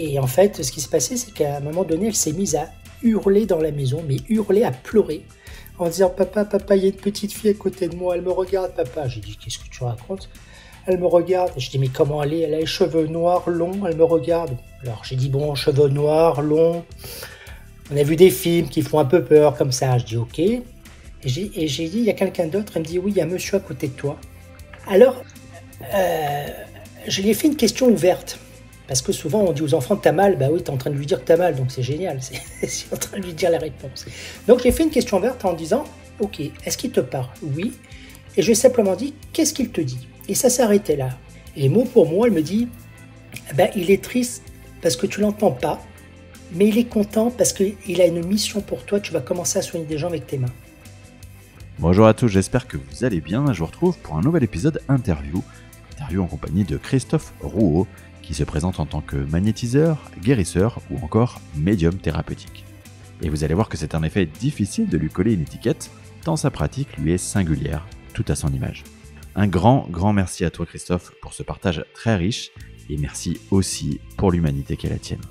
Et en fait, ce qui s'est passé, c'est qu'à un moment donné, elle s'est mise à hurler dans la maison, mais hurler, à pleurer, en disant « Papa, papa, il y a une petite fille à côté de moi, elle me regarde, papa. » J'ai dit « Qu'est-ce que tu racontes ?» Elle me regarde. Je dis « Mais comment elle est ? Elle a les cheveux noirs, longs, elle me regarde. » Alors j'ai dit « Bon, cheveux noirs, longs. On a vu des films qui font un peu peur comme ça. » Je dis « Ok. » Et j'ai dit « Il y a quelqu'un d'autre ?» Elle me dit « Oui, il y a un monsieur à côté de toi. » Alors, je lui ai fait une question ouverte. Parce que souvent, on dit aux enfants « T'as mal ?» Bah oui, t'es en train de lui dire que t'as mal, donc c'est génial. C'est en train de lui dire la réponse. Donc, j'ai fait une question ouverte en disant « Ok, est-ce qu'il te parle ?» Oui. Et je lui ai simplement dit « Qu'est-ce qu'il te dit ?» Et ça s'est arrêté là. Et mot pour mot, elle me dit « Il est triste parce que tu l'entends pas, mais il est content parce qu'il a une mission pour toi. Tu vas commencer à soigner des gens avec tes mains. » Bonjour à tous, j'espère que vous allez bien. Je vous retrouve pour un nouvel épisode interview en compagnie de Christophe Rouault, qui se présente en tant que magnétiseur, guérisseur ou encore médium thérapeutique. Et vous allez voir que c'est en effet difficile de lui coller une étiquette, tant sa pratique lui est singulière, tout à son image. Un grand merci à toi Christophe pour ce partage très riche, et merci aussi pour l'humanité qu'est la tienne.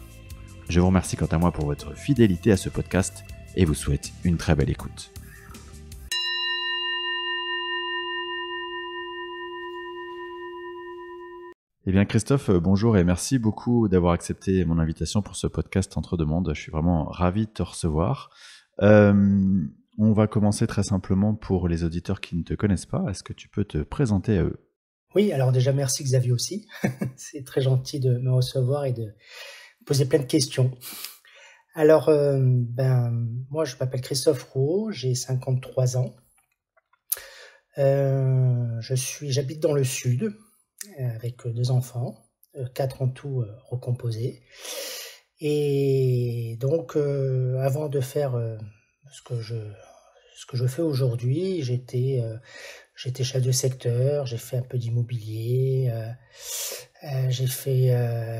Je vous remercie quant à moi pour votre fidélité à ce podcast, et vous souhaite une très belle écoute. Eh bien Christophe, bonjour et merci beaucoup d'avoir accepté mon invitation pour ce podcast Entre deux mondes. Je suis vraiment ravi de te recevoir. On va commencer très simplement pour les auditeurs qui ne te connaissent pas. Est-ce que tu peux te présenter à eux ? Oui, alors déjà merci Xavier aussi. C'est très gentil de me recevoir et de poser plein de questions. Alors, moi je m'appelle Christophe Rouault, j'ai 53 ans. J'habite dans le sud avec 2 enfants, 4 en tout recomposés. Et donc, avant de faire ce que je fais aujourd'hui, j'étais chef de secteur, j'ai fait un peu d'immobilier, j'ai fait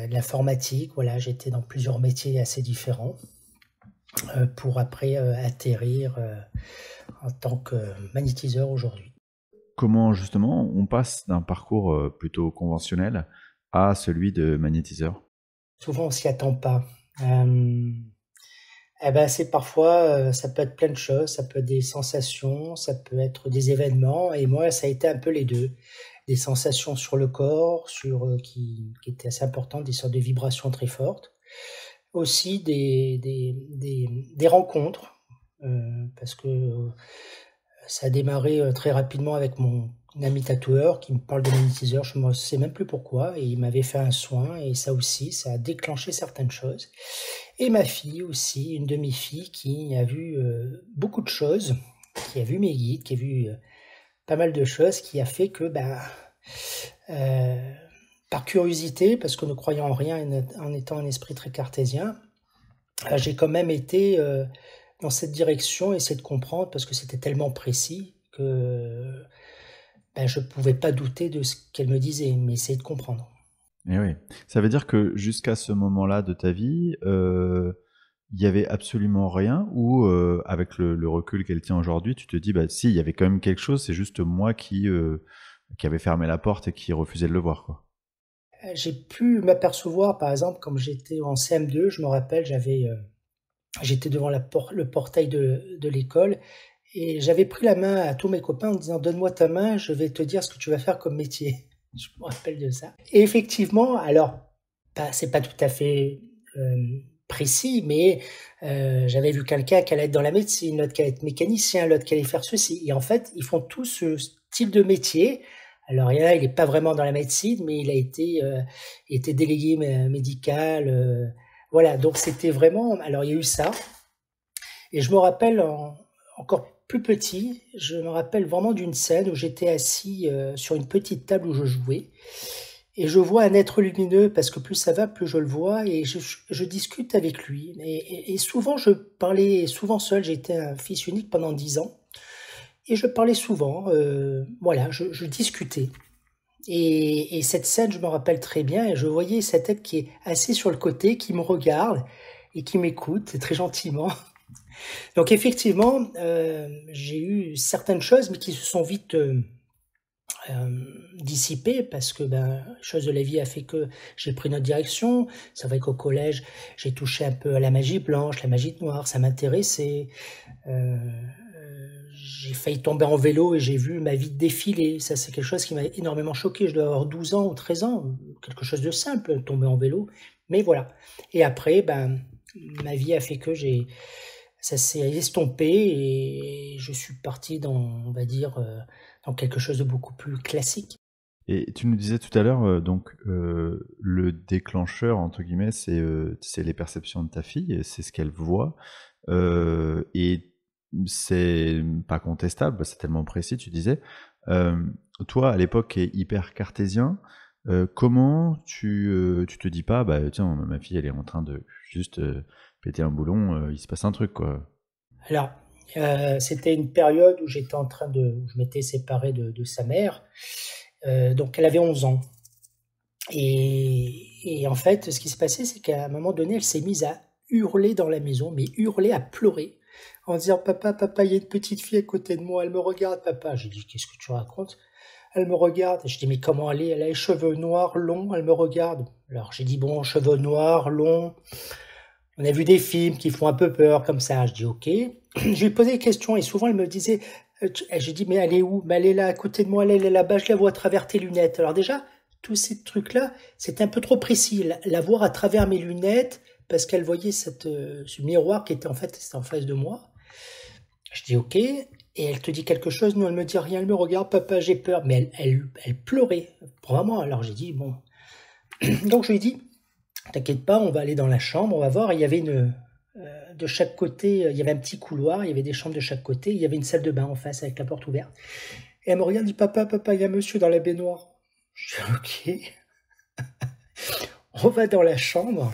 de l'informatique, voilà, j'étais dans plusieurs métiers assez différents pour après atterrir en tant que magnétiseur aujourd'hui. Comment justement on passe d'un parcours plutôt conventionnel à celui de magnétiseur ? Souvent on s'y attend pas. C'est parfois, ça peut être plein de choses, ça peut être des sensations, ça peut être des événements, et moi ça a été un peu les deux. Des sensations sur le corps, qui étaient assez importantes, des sortes de vibrations très fortes. Aussi des rencontres, parce que ça a démarré très rapidement avec mon ami tatoueur qui me parle de magnétiseur, je ne sais même plus pourquoi, et il m'avait fait un soin, et ça aussi, ça a déclenché certaines choses. Et ma fille aussi, une de mes filles qui a vu beaucoup de choses, qui a vu mes guides, qui a vu pas mal de choses, qui a fait que, par curiosité, parce que ne croyant en rien, en étant un esprit très cartésien, j'ai quand même été dans cette direction, essayer de comprendre, parce que c'était tellement précis que je ne pouvais pas douter de ce qu'elle me disait, mais essayer de comprendre. Eh oui, ça veut dire que jusqu'à ce moment-là de ta vie, il y avait absolument rien, ou avec le recul qu'elle tient aujourd'hui, tu te dis si, il y avait quand même quelque chose, c'est juste moi qui avait fermé la porte et qui refusait de le voir, quoi. J'ai pu m'apercevoir, par exemple, comme j'étais en CM2, je me rappelle, j'étais devant le portail de l'école, et j'avais pris la main à tous mes copains en disant « Donne-moi ta main, je vais te dire ce que tu vas faire comme métier. » Je me rappelle de ça. Et effectivement, alors, c'est pas tout à fait précis, mais j'avais vu quelqu'un qui allait être dans la médecine, l'autre qui allait être mécanicien, l'autre qui allait faire ceci. Et en fait, ils font tous ce style de métier. Alors, il y en a, il n'est pas vraiment dans la médecine, mais il a été délégué médical. Voilà, donc c'était vraiment... Alors, il y a eu ça. Et je me rappelle, encore plus petit, je me rappelle vraiment d'une scène où j'étais assis sur une petite table où je jouais. Et je vois un être lumineux, parce que plus ça va, plus je le vois, et je discute avec lui. Et souvent, je parlais souvent seul. J'étais un fils unique pendant 10 ans. Et je parlais souvent, voilà, je discutais. Et cette scène, je me rappelle très bien, et je voyais cette tête qui est assise sur le côté, qui me regarde et qui m'écoute très gentiment. Donc effectivement, j'ai eu certaines choses, mais qui se sont vite dissipé parce que chose de la vie a fait que j'ai pris notre direction. C'est vrai qu'au collège, j'ai touché un peu à la magie blanche, la magie noire, ça m'intéressait. Euh, j'ai failli tomber en vélo et j'ai vu ma vie défiler. Ça, c'est quelque chose qui m'a énormément choqué. Je dois avoir 12 ans ou 13 ans, quelque chose de simple, tomber en vélo. Mais voilà. Et après, ma vie a fait que ça s'est estompé et je suis parti dans, on va dire, dans quelque chose de beaucoup plus classique. Et tu nous disais tout à l'heure, le déclencheur, entre guillemets, c'est les perceptions de ta fille, c'est ce qu'elle voit. Et c'est pas contestable, c'est tellement précis, tu disais. Toi, à l'époque, qui est hyper cartésien, comment tu te dis pas, tiens, ma fille, elle est en train de juste péter un boulon, il se passe un truc, quoi. Alors, c'était une période où je m'étais séparé de sa mère. Donc, elle avait 11 ans. Et en fait, ce qui s'est passé, c'est qu'à un moment donné, elle s'est mise à hurler dans la maison, mais hurler, à pleurer, en disant, papa, papa, il y a une petite fille à côté de moi, elle me regarde, papa. J'ai dit, qu'est-ce que tu racontes? Elle me regarde. Je dis, mais comment elle est? Elle a les cheveux noirs, longs, elle me regarde. Alors, j'ai dit, bon, cheveux noirs, longs. On a vu des films qui font un peu peur, comme ça. Je dis, ok. Je lui ai posé des questions et souvent, elle me disait, j'ai dit, mais elle est où? Mais elle est là, à côté de moi, elle est là-bas, je la vois à travers tes lunettes. Alors déjà, tous ces trucs-là, c'était un peu trop précis. La voir à travers mes lunettes, parce qu'elle voyait ce miroir qui était c'était en face de moi. Je dis ok, et elle te dit quelque chose, non, elle me dit rien, elle me regarde, papa, j'ai peur, mais elle pleurait, vraiment. Alors j'ai dit bon, donc je lui ai dit, t'inquiète pas, on va aller dans la chambre, on va voir. Il y avait de chaque côté, il y avait un petit couloir, il y avait des chambres de chaque côté, il y avait une salle de bain en face avec la porte ouverte. Et elle me regarde, dit papa, papa, il y a monsieur dans la baignoire. Je dis ok. On va dans la chambre,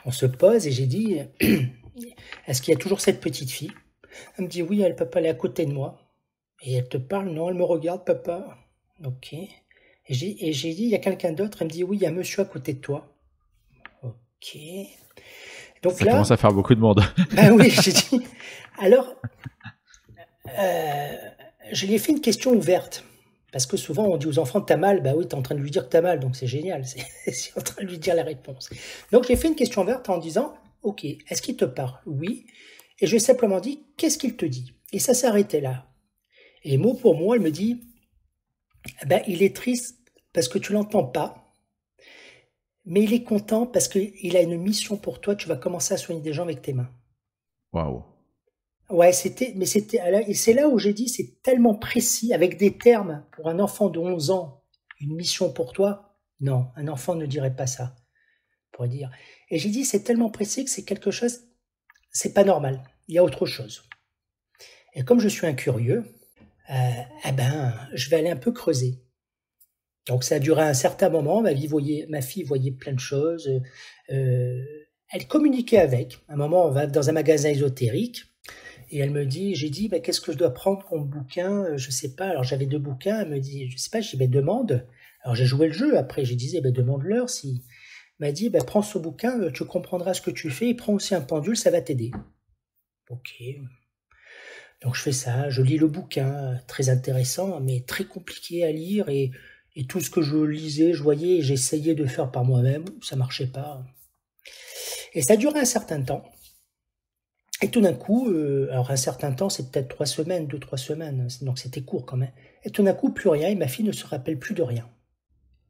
on se pose et j'ai dit, est-ce qu'il y a toujours cette petite fille? Elle me dit oui, papa, elle est à côté de moi. Et elle te parle, non, elle me regarde, papa. Ok. Et j'ai dit, il y a quelqu'un d'autre? Elle me dit oui, il y a monsieur à côté de toi. Ok. Donc Ça là, commence à faire beaucoup de monde. ben oui, j'ai dit. Alors, je lui ai fait une question ouverte. Parce que souvent, on dit aux enfants, t'as mal. Bah oui, t'es en train de lui dire que t'as mal, donc c'est génial. C'est en train de lui dire la réponse. Donc, j'ai fait une question ouverte en disant, ok, est-ce qu'il te parle? Oui. Et je lui ai simplement dit, qu'est-ce qu'il te dit? Et ça s'est arrêté là. Et mot pour mot, elle me dit, il est triste parce que tu l'entends pas, mais il est content parce qu'il a une mission pour toi, tu vas commencer à soigner des gens avec tes mains. Waouh. Ouais, et c'est là où j'ai dit, c'est tellement précis, avec des termes, pour un enfant de 11 ans, une mission pour toi. Non, un enfant ne dirait pas ça, pour dire. Et j'ai dit, c'est tellement précis que c'est quelque chose, c'est pas normal. Il y a autre chose. Et comme je suis un curieux, je vais aller un peu creuser. Donc ça a duré un certain moment. Ma fille voyait plein de choses. Elle communiquait avec. À un moment, on va dans un magasin ésotérique et j'ai dit, qu'est-ce que je dois prendre comme bouquin? Je sais pas. Alors j'avais 2 bouquins. Elle me dit, je sais pas. Je dis, demande. Alors j'ai joué le jeu. Après, j'ai dit, demande-leur si. Elle m'a dit, prends ce bouquin, tu comprendras ce que tu fais. Et prends aussi un pendule, ça va t'aider. Ok. Donc je fais ça, je lis le bouquin, très intéressant, mais très compliqué à lire, et tout ce que je lisais, je voyais, et j'essayais de faire par moi-même, ça marchait pas. Et ça durait un certain temps. Et tout d'un coup, alors un certain temps, c'est peut-être 3 semaines, 2-3 semaines, donc c'était court quand même. Et tout d'un coup, plus rien, et ma fille ne se rappelle plus de rien.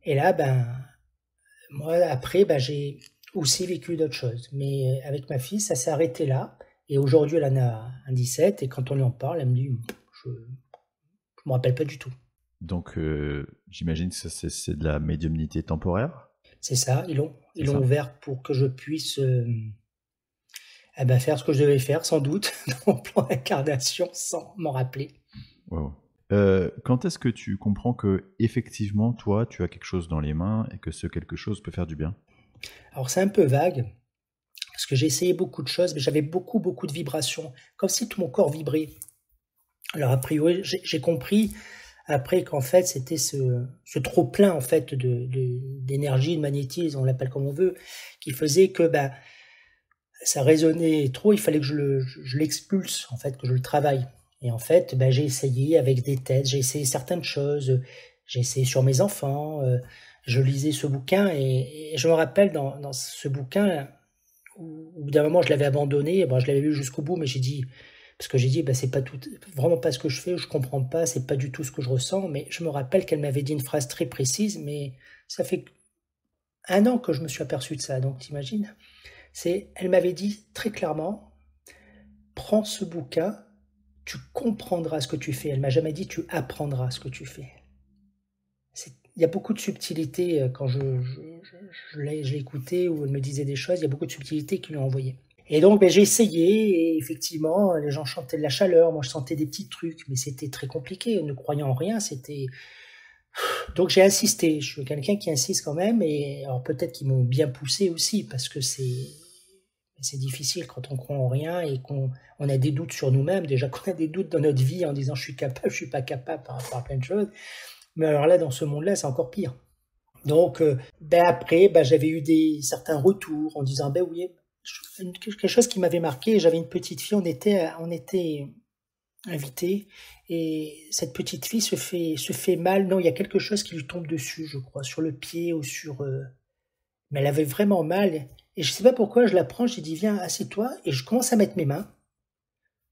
Et là, moi, après, j'ai aussi vécu d'autres choses. Mais avec ma fille, ça s'est arrêté là. Et aujourd'hui, elle en a un 17, et quand on lui en parle, elle me dit, je me rappelle pas du tout. Donc, j'imagine que c'est de la médiumnité temporaire. C'est ça, ils l'ont ouvert pour que je puisse faire ce que je devais faire, sans doute, dans mon plan d'incarnation, sans m'en rappeler. Wow. Quand est-ce que tu comprends que effectivement, toi, tu as quelque chose dans les mains et que ce quelque chose peut faire du bien? Alors, c'est un peu vague, parce que j'ai essayé beaucoup de choses, mais j'avais beaucoup de vibrations, comme si tout mon corps vibrait. Alors, a priori, j'ai compris après qu'en fait, c'était ce trop-plein en fait d'énergie, de magnétisme, on l'appelle comme on veut, qui faisait que ça résonnait trop, il fallait que je l'expulse, en fait, que je le travaille. Et en fait, ben, j'ai essayé avec des tests, j'ai essayé certaines choses, j'ai essayé sur mes enfants, je lisais ce bouquin et je me rappelle dans ce bouquin, au bout d'un moment, je l'avais abandonné, bon, je l'avais lu jusqu'au bout, mais j'ai dit, parce que j'ai dit, bah, c'est pas tout, vraiment pas ce que je fais, je comprends pas, c'est pas du tout ce que je ressens, mais je me rappelle qu'elle m'avait dit une phrase très précise, mais ça fait 1 an que je me suis aperçu de ça, donc t'imagines? Elle m'avait dit très clairement, prends ce bouquin, tu comprendras ce que tu fais. Elle m'a jamais dit, tu apprendras ce que tu fais. Il y a beaucoup de subtilité quand je l'ai écouté où elle me disait des choses, il y a beaucoup de subtilités qui lui ont envoyé. Et donc, ben, j'ai essayé, et effectivement, les gens chantaient de la chaleur, moi je sentais des petits trucs, mais c'était très compliqué, ne croyant en rien, c'était... Donc j'ai insisté, je suis quelqu'un qui insiste quand même, et alors peut-être qu'ils m'ont bien poussé aussi, parce que c'est difficile quand on croit en rien et qu'on a des doutes sur nous-mêmes, déjà qu'on a des doutes dans notre vie en disant je suis capable, je suis pas capable par rapport à plein de choses, mais alors là, dans ce monde-là, c'est encore pire. Donc, ben après, ben j'avais eu certains retours en disant, ben oui, quelque chose qui m'avait marqué, j'avais une petite fille, on était invités, et cette petite fille se fait mal, non, il y a quelque chose qui lui tombe dessus, je crois, sur le pied ou mais elle avait vraiment mal, et je sais pas pourquoi, je la prends, j'ai dit, viens, assieds-toi, et je commence à mettre mes mains,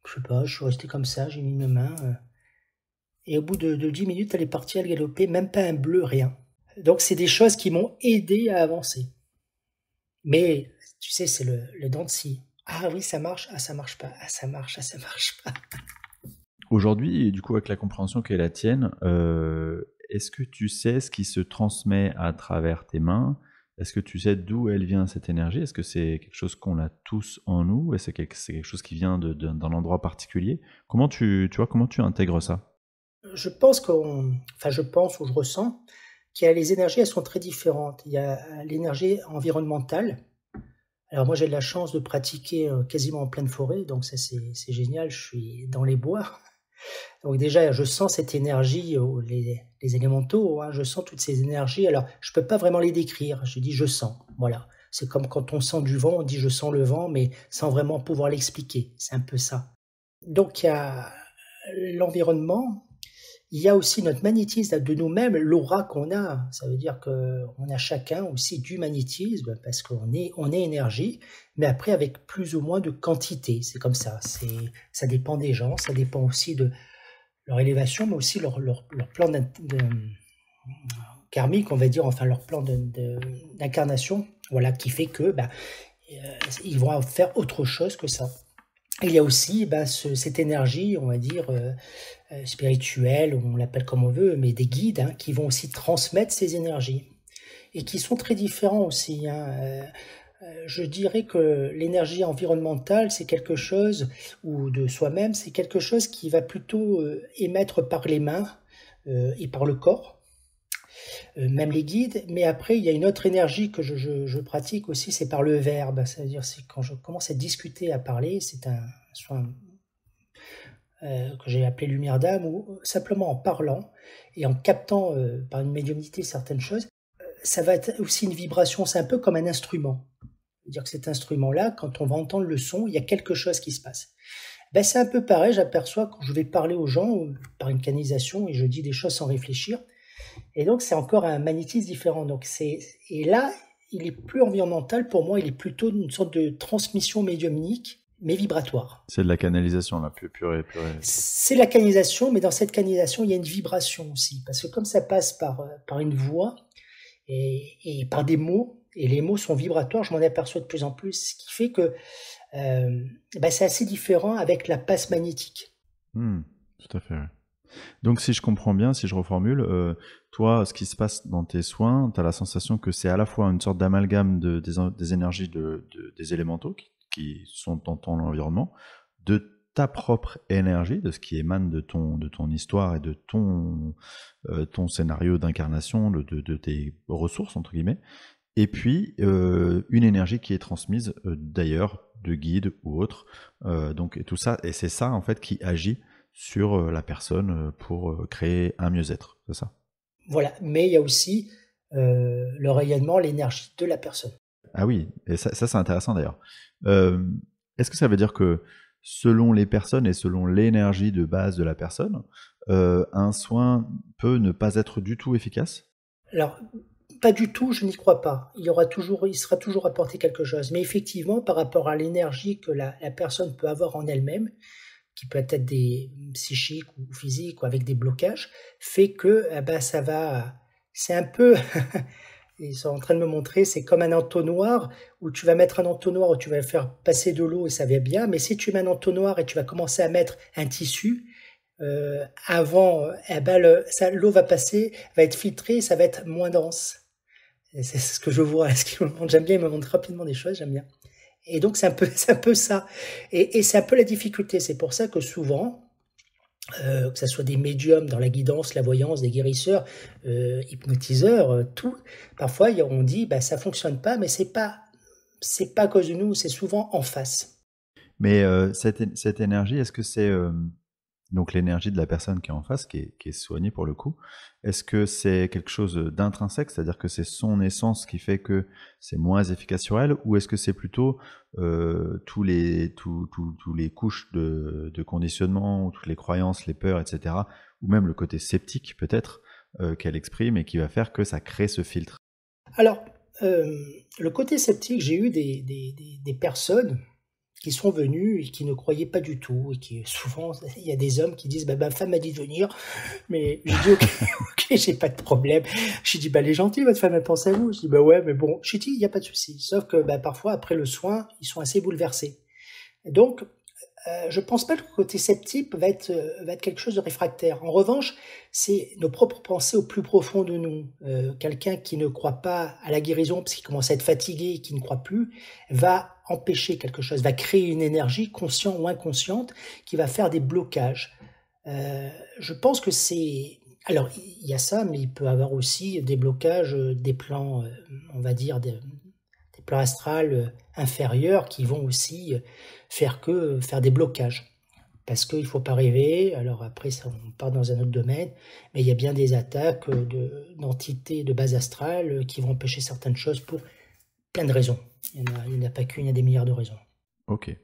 je sais pas, je suis resté comme ça, j'ai mis mes mains, et au bout de 10 minutes, elle est partie, elle galopait, même pas un bleu, rien. Donc c'est des choses qui m'ont aidé à avancer. Mais tu sais, c'est le dent de scie. Ah oui, ça marche, ah ça marche pas, ah ça marche, ah ça marche pas. Aujourd'hui, du coup, avec la compréhension qui est la tienne, est-ce que tu sais ce qui se transmet à travers tes mains? Est-ce que tu sais d'où elle vient cette énergie? Est-ce que c'est quelque chose qu'on a tous en nous? Est-ce que c'est quelque chose qui vient d'un endroit particulier? Comment tu vois, comment tu intègres ça? Je pense enfin je pense ou je ressens qu'il y a les énergies, elles sont très différentes. Il y a l'énergie environnementale. Alors moi j'ai de la chance de pratiquer quasiment en pleine forêt, donc ça c'est génial, je suis dans les bois. Donc déjà, je sens cette énergie, les élémentaux, hein, je sens toutes ces énergies. Alors, je peux pas vraiment les décrire. Je dis je sens. Voilà. C'est comme quand on sent du vent, on dit je sens le vent, mais sans vraiment pouvoir l'expliquer. C'est un peu ça. Donc il y a l'environnement. Il y a aussi notre magnétisme de nous-mêmes, l'aura qu'on a. Ça veut dire qu'on a chacun aussi du magnétisme parce qu'on est énergie, mais après avec plus ou moins de quantité. C'est comme ça. Ça dépend des gens. Ça dépend aussi de leur élévation, mais aussi leur plan karmique, on va dire, enfin leur plan d'incarnation, voilà, qui fait que ils vont faire autre chose que ça. Il y a aussi cette énergie, on va dire, spirituelle, on l'appelle comme on veut, mais des guides hein, qui vont aussi transmettre ces énergies et qui sont très différents aussi. Hein. Je dirais que l'énergie environnementale, c'est quelque chose, ou de soi-même, c'est quelque chose qui va plutôt émettre par les mains et par le corps, même les guides. Mais après, il y a une autre énergie que je pratique aussi, c'est par le verbe. C'est-à-dire, c'est quand je commence à discuter, à parler, c'est un soin que j'ai appelé lumière d'âme, ou simplement en parlant et en captant par une médiumnité certaines choses, ça va être aussi une vibration, c'est un peu comme un instrument. C'est-à-dire que cet instrument-là, quand on va entendre le son, il y a quelque chose qui se passe. Ben, c'est un peu pareil, j'aperçois quand je vais parler aux gens par une canalisation et je dis des choses sans réfléchir. Et donc, c'est encore un magnétisme différent. Et là, il est plus environnemental pour moi, il est plutôt une sorte de transmission médiumnique, mais vibratoire. C'est de la canalisation, là, purée. C'est la canalisation, mais dans cette canalisation, il y a une vibration aussi. Parce que comme ça passe par une voix et par des mots, et les mots sont vibratoires, je m'en aperçois de plus en plus, ce qui fait que c'est assez différent avec la passe magnétique. Tout à fait, ouais. Donc si je comprends bien, si je reformule, toi, ce qui se passe dans tes soins, tu as la sensation que c'est à la fois une sorte d'amalgame des énergies des élémentaux qui sont dans ton environnement, de ta propre énergie, de ce qui émane de ton histoire et de ton scénario d'incarnation, de tes ressources, entre guillemets, et puis une énergie qui est transmise d'ailleurs, de guide ou autre, donc, et tout ça, et c'est ça en fait qui agit sur la personne pour créer un mieux-être, c'est ça? Voilà, mais il y a aussi le rayonnement, l'énergie de la personne. Ah oui, et ça c'est intéressant d'ailleurs. Est-ce que ça veut dire que selon les personnes et selon l'énergie de base de la personne, un soin peut ne pas être du tout efficace? Alors, pas du tout, je n'y crois pas. Il sera toujours apporté quelque chose. Mais effectivement, par rapport à l'énergie que la personne peut avoir en elle-même, qui peut être des psychiques ou physiques ou avec des blocages, fait que ça va. C'est un peu. Ils sont en train de me montrer, c'est comme un entonnoir où tu vas mettre un entonnoir où tu vas faire passer de l'eau et ça va bien. Mais si tu mets un entonnoir et tu vas commencer à mettre un tissu, avant, l'eau va passer, va être filtrée, ça va être moins dense. Et c'est ce que je vois. Ce qui me montre, j'aime bien, il me montre rapidement des choses, j'aime bien. Et donc c'est un peu ça. Et c'est un peu la difficulté. C'est pour ça que souvent, que ça soit des médiums dans la guidance, la voyance, des guérisseurs, hypnotiseurs, tout, parfois on dit ça fonctionne pas, mais c'est pas à cause de nous, c'est souvent en face. Mais cette énergie, est-ce que c'est donc l'énergie de la personne qui est en face, qui est soignée pour le coup, est-ce que c'est quelque chose d'intrinsèque, c'est-à-dire que c'est son essence qui fait que c'est moins efficace sur elle, ou est-ce que c'est plutôt tous les couches de conditionnement, ou toutes les croyances, les peurs, etc., ou même le côté sceptique peut-être qu'elle exprime et qui va faire que ça crée ce filtre? Alors, le côté sceptique, j'ai eu des personnes qui sont venus et qui ne croyaient pas du tout, et qui souvent, il y a des hommes qui disent ma femme m'a dit de venir, mais je dis ok, ok, j'ai pas de problème. Je dis elle est gentille, votre femme elle pense à vous. Je dis ouais, mais bon, je dis il y a pas de souci. Sauf que parfois après le soin, ils sont assez bouleversés. Donc je pense pas que le côté sceptique va être quelque chose de réfractaire. En revanche, c'est nos propres pensées au plus profond de nous. Quelqu'un qui ne croit pas à la guérison parce qu'il commence à être fatigué et qui ne croit plus, va empêcher quelque chose, va créer une énergie consciente ou inconsciente qui va faire des blocages. Je pense que c'est... Alors, il y a ça, mais il peut y avoir aussi des blocages des plans, on va dire, des plans astrales inférieurs qui vont aussi faire des blocages. Parce qu'il ne faut pas rêver, alors après ça, on part dans un autre domaine, mais il y a bien des attaques d'entités de base astrale qui vont empêcher certaines choses pour plein de raisons. Il n'y en a pas qu'une, il y a des milliards de raisons. Ok.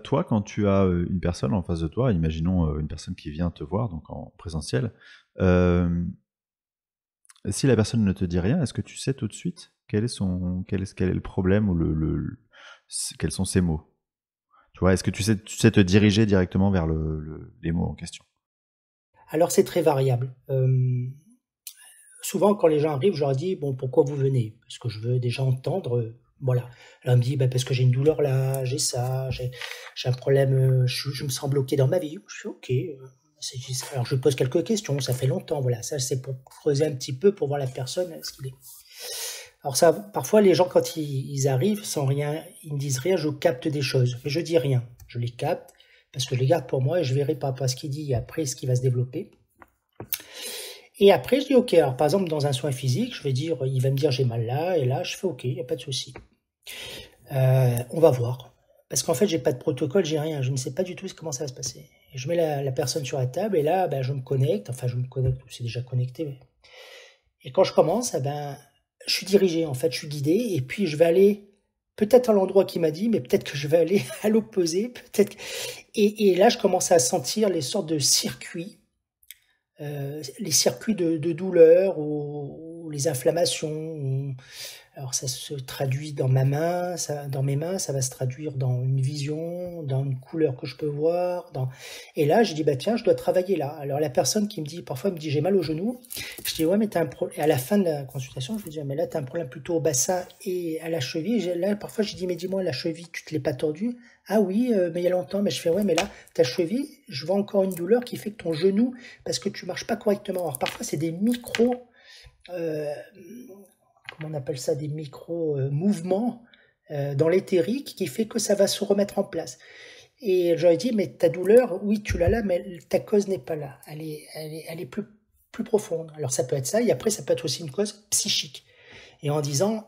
Toi, quand tu as une personne en face de toi, imaginons une personne qui vient te voir, donc en présentiel, si la personne ne te dit rien, est-ce que tu sais tout de suite quel est le problème ou quels sont ses mots? Tu vois, est-ce que tu sais te diriger directement vers les mots en question? Alors c'est très variable. Souvent quand les gens arrivent, je leur dis bon pourquoi vous venez? Parce que je veux déjà entendre. Voilà. Là, on me dit parce que j'ai une douleur là, j'ai ça, j'ai un problème, je me sens bloqué dans ma vie. Je suis ok. Alors je pose quelques questions, ça fait longtemps. Voilà, ça c'est pour creuser un petit peu pour voir la personne ce qu'il est. Alors ça, parfois les gens quand ils arrivent sans rien, ils ne disent rien, je capte des choses, mais je dis rien, je les capte parce que je les garde pour moi et je verrai par rapport à ce qu'il dit et après ce qui va se développer. Et après je dis ok, alors par exemple dans un soin physique, je vais dire, il va me dire j'ai mal là et là, je fais ok, il n'y a pas de souci. On va voir. Parce qu'en fait, j'ai pas de protocole, j'ai rien, je ne sais pas du tout comment ça va se passer. Et je mets la personne sur la table et là, je me connecte, c'est déjà connecté. Et quand je commence, je suis dirigé, en fait, je suis guidé, et puis je vais aller peut-être à l'endroit qu'il m'a dit, mais peut-être que je vais aller à l'opposé, peut-être. Et là, je commence à sentir les sortes de circuits, les circuits de douleur ou les inflammations. Alors ça se traduit dans dans mes mains, ça va se traduire dans une vision, dans une couleur que je peux voir. Et là, je dis tiens, je dois travailler là. Alors la personne qui me dit, parfois elle me dit j'ai mal au genou. Je dis ouais mais t'as un problème. Et à la fin de la consultation, je lui dis mais là t'as un problème plutôt au bassin et à la cheville. Là parfois je dis mais dis-moi la cheville, tu te l'es pas tordue? Ah oui, mais il y a longtemps. Mais je fais ouais mais là ta cheville, je vois encore une douleur qui fait que ton genou, parce que tu marches pas correctement. Alors parfois c'est des micros. Comment on appelle ça, des micro-mouvements dans l'éthérique qui fait que ça va se remettre en place. Et j'aurais dit, mais ta douleur, oui, tu l'as là, mais ta cause n'est pas là. Elle est plus profonde. Alors ça peut être ça, et après ça peut être aussi une cause psychique. Et en disant,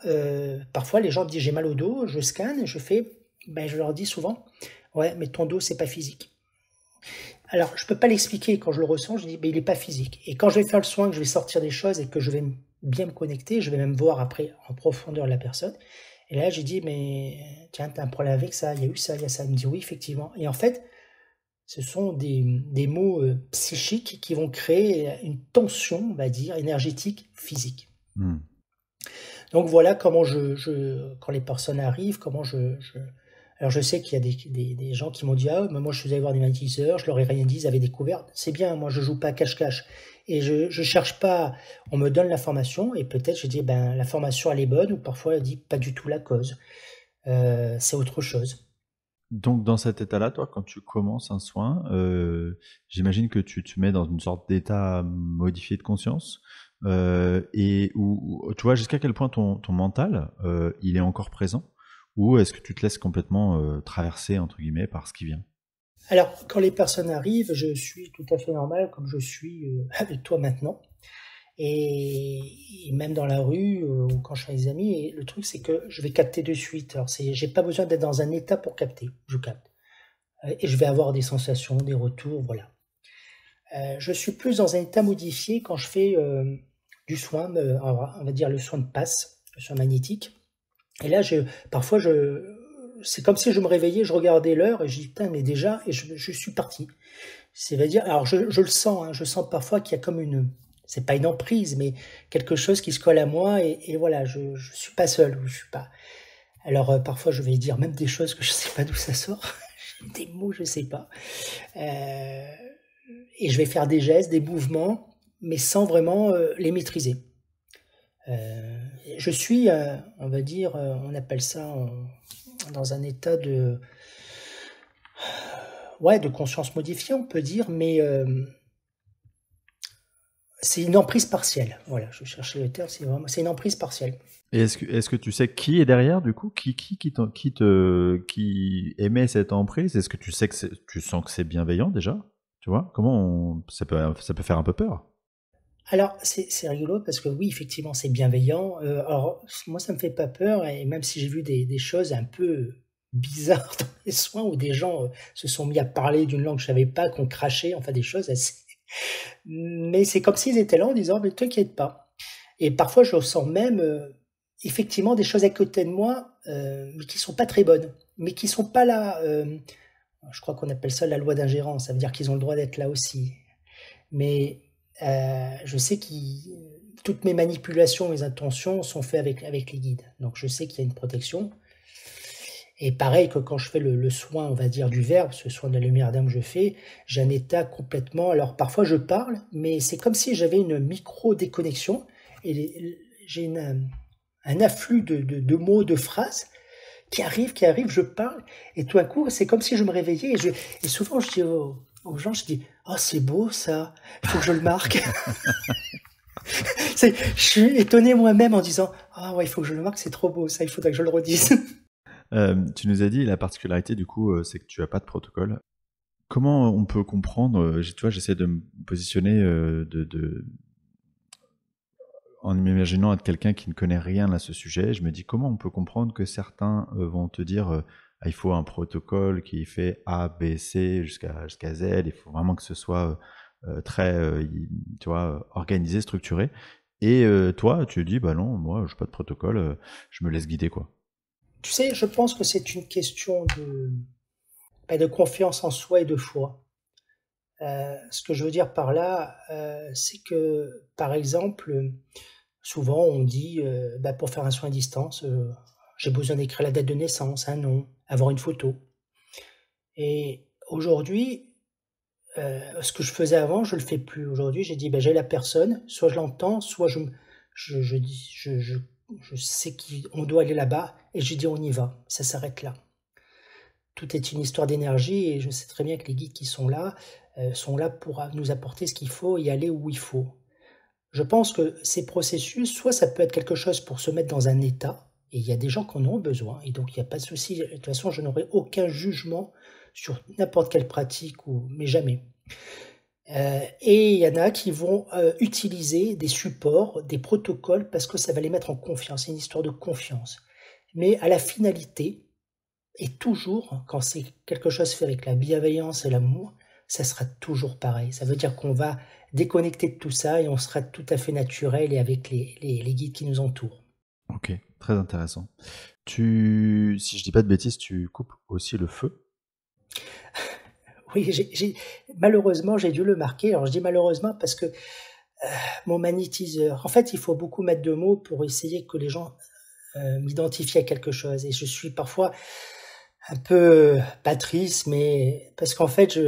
parfois les gens me disent, j'ai mal au dos, je scanne, et je leur dis souvent, ouais, mais ton dos, c'est pas physique. Alors, je peux pas l'expliquer quand je le ressens, je dis, mais il est pas physique. Et quand je vais faire le soin, que je vais sortir des choses et que je vais bien me connecter, je vais même voir après en profondeur la personne. Et là, j'ai dit, mais tiens, t'as un problème avec ça, il y a eu ça, il y a ça. Il me dit, oui, effectivement. Et en fait, ce sont des mots psychiques qui vont créer une tension, on va dire, énergétique, physique. Hmm. Donc voilà comment quand les personnes arrivent, alors je sais qu'il y a des gens qui m'ont dit, ah, mais moi je faisais voir des magnétiseurs, je leur ai rien dit, ils avaient découvert. C'est bien, moi je joue pas cache-cache. Et je cherche pas, on me donne l'information, et peut-être je dis, ben, l'information elle est bonne, ou parfois elle dit pas du tout la cause. C'est autre chose. Donc, dans cet état-là, toi, quand tu commences un soin, j'imagine que tu te mets dans une sorte d'état modifié de conscience, et où, tu vois, jusqu'à quel point ton mental, il est encore présent, ou est-ce que tu te laisses complètement traverser, entre guillemets, par ce qui vient? Alors, quand les personnes arrivent, je suis tout à fait normal, comme je suis avec toi maintenant. Et même dans la rue ou quand je suis avec des amis, et le truc c'est que je vais capter de suite. Alors j'ai pas besoin d'être dans un état pour capter, je capte. Et je vais avoir des sensations, des retours, voilà. Je suis plus dans un état modifié quand je fais du soin, on va dire le soin de passe, le soin magnétique. Et là, parfois, c'est comme si je me réveillais, je regardais l'heure et je dis, putain, mais déjà, et je suis parti. C'est-à-dire, alors je le sens, hein, je sens parfois qu'il y a comme c'est pas une emprise, mais quelque chose qui se colle à moi et voilà, je suis pas seul, je suis pas. Alors parfois je vais dire même des choses que je sais pas d'où ça sort, des mots je sais pas, Euh, et je vais faire des gestes, des mouvements, mais sans vraiment les maîtriser. Je suis, on va dire, on appelle ça dans un état ouais, de conscience modifiée, on peut dire, mais c'est une emprise partielle. Voilà, je cherchais le terme, c'est une emprise partielle. Et est-ce que tu sais qui est derrière, du coup, qui émet cette emprise? Est-ce que tu sais tu sens que c'est bienveillant déjà? Tu vois? Ça peut faire un peu peur. Alors, c'est rigolo parce que oui, effectivement, c'est bienveillant. Alors, moi, ça me fait pas peur, et même si j'ai vu des choses un peu bizarres dans les soins où des gens se sont mis à parler d'une langue que je savais pas, qu'on crachait, enfin des choses assez. Mais c'est comme s'ils étaient là en disant, mais t'inquiète pas. Et parfois, je ressens même effectivement des choses à côté de moi, mais qui sont pas très bonnes, mais qui sont pas là. Je crois qu'on appelle ça la loi d'ingérence. Ça veut dire qu'ils ont le droit d'être là aussi. Mais je sais que toutes mes manipulations, mes intentions sont faites avec les guides. Donc je sais qu'il y a une protection. Et pareil que quand je fais le soin, on va dire, du verbe, ce soin de la lumière d'âme que je fais, j'ai un état complètement. Alors parfois je parle, mais c'est comme si j'avais une micro-déconnexion et j'ai un afflux de mots, de phrases qui arrivent, je parle, et tout d'un coup, c'est comme si je me réveillais. Et souvent, je dis aux gens, je dis, oh, c'est beau ça, il faut que je le marque. Je suis étonné moi-même en disant, ah ouais, il faut que je le marque, c'est trop beau ça, il faudrait que je le redise. Tu nous as dit la particularité, du coup, c'est que tu as pas de protocole. Comment on peut comprendre, tu vois, j'essaie de me positionner en m'imaginant être quelqu'un qui ne connaît rien à ce sujet. Je me dis comment on peut comprendre que certains vont te dire ah, il faut un protocole qui fait A, B, C jusqu'à Z, il faut vraiment que ce soit très tu vois, organisé, structuré. Et toi, tu dis bah non, moi je n'ai pas de protocole, je me laisse guider quoi. Tu sais, je pense que c'est une question de confiance en soi et de foi. Ce que je veux dire par là, c'est que, par exemple, souvent on dit, bah, pour faire un soin à distance, j'ai besoin d'écrire la date de naissance, un nom, avoir une photo. Et aujourd'hui, ce que je faisais avant, je le fais plus. Aujourd'hui, j'ai dit, bah, j'ai la personne, soit je l'entends, soit je sais qu'on doit aller là-bas, et je dis, on y va, ça s'arrête là. Tout est une histoire d'énergie, et je sais très bien que les guides qui sont là pour nous apporter ce qu'il faut et aller où il faut. Je pense que ces processus, soit ça peut être quelque chose pour se mettre dans un état, et il y a des gens qui en ont besoin, et donc il n'y a pas de souci. De toute façon, je n'aurai aucun jugement sur n'importe quelle pratique, mais jamais. Et il y en a qui vont utiliser des supports, des protocoles, parce que ça va les mettre en confiance. C'est une histoire de confiance. Mais à la finalité, et toujours, quand c'est quelque chose fait avec la bienveillance et l'amour, ça sera toujours pareil. Ça veut dire qu'on va déconnecter de tout ça et on sera tout à fait naturel et avec les guides qui nous entourent. Ok. très intéressant. Si je dis pas de bêtises, tu coupes aussi le feu? Oui, malheureusement, j'ai dû le marquer. Alors, je dis malheureusement parce que mon magnétiseur, en fait, il faut beaucoup mettre de mots pour essayer que les gens m'identifient à quelque chose. Et je suis parfois un peu pas triste, mais parce qu'en fait,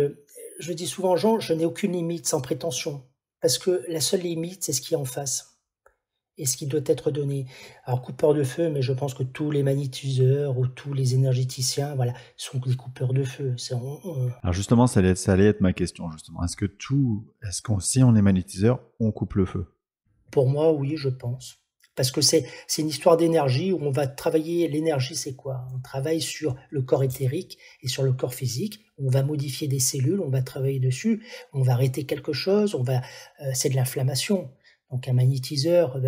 je dis souvent aux gens, je n'ai aucune limite sans prétention. Parce que la seule limite, c'est ce qui est en face et ce qui doit être donné. Alors, coupeur de feu, mais je pense que tous les magnétiseurs ou tous les énergéticiens, voilà, sont des coupeurs de feu. Alors justement, ça allait être ma question, justement. Si on est magnétiseur, on coupe le feu? Pour moi, oui, je pense. Parce que c'est une histoire d'énergie où on va travailler. L'énergie, c'est quoi? On travaille sur le corps éthérique et sur le corps physique. On va modifier des cellules, on va travailler dessus, on va arrêter quelque chose, c'est de l'inflammation. Donc un magnétiseur,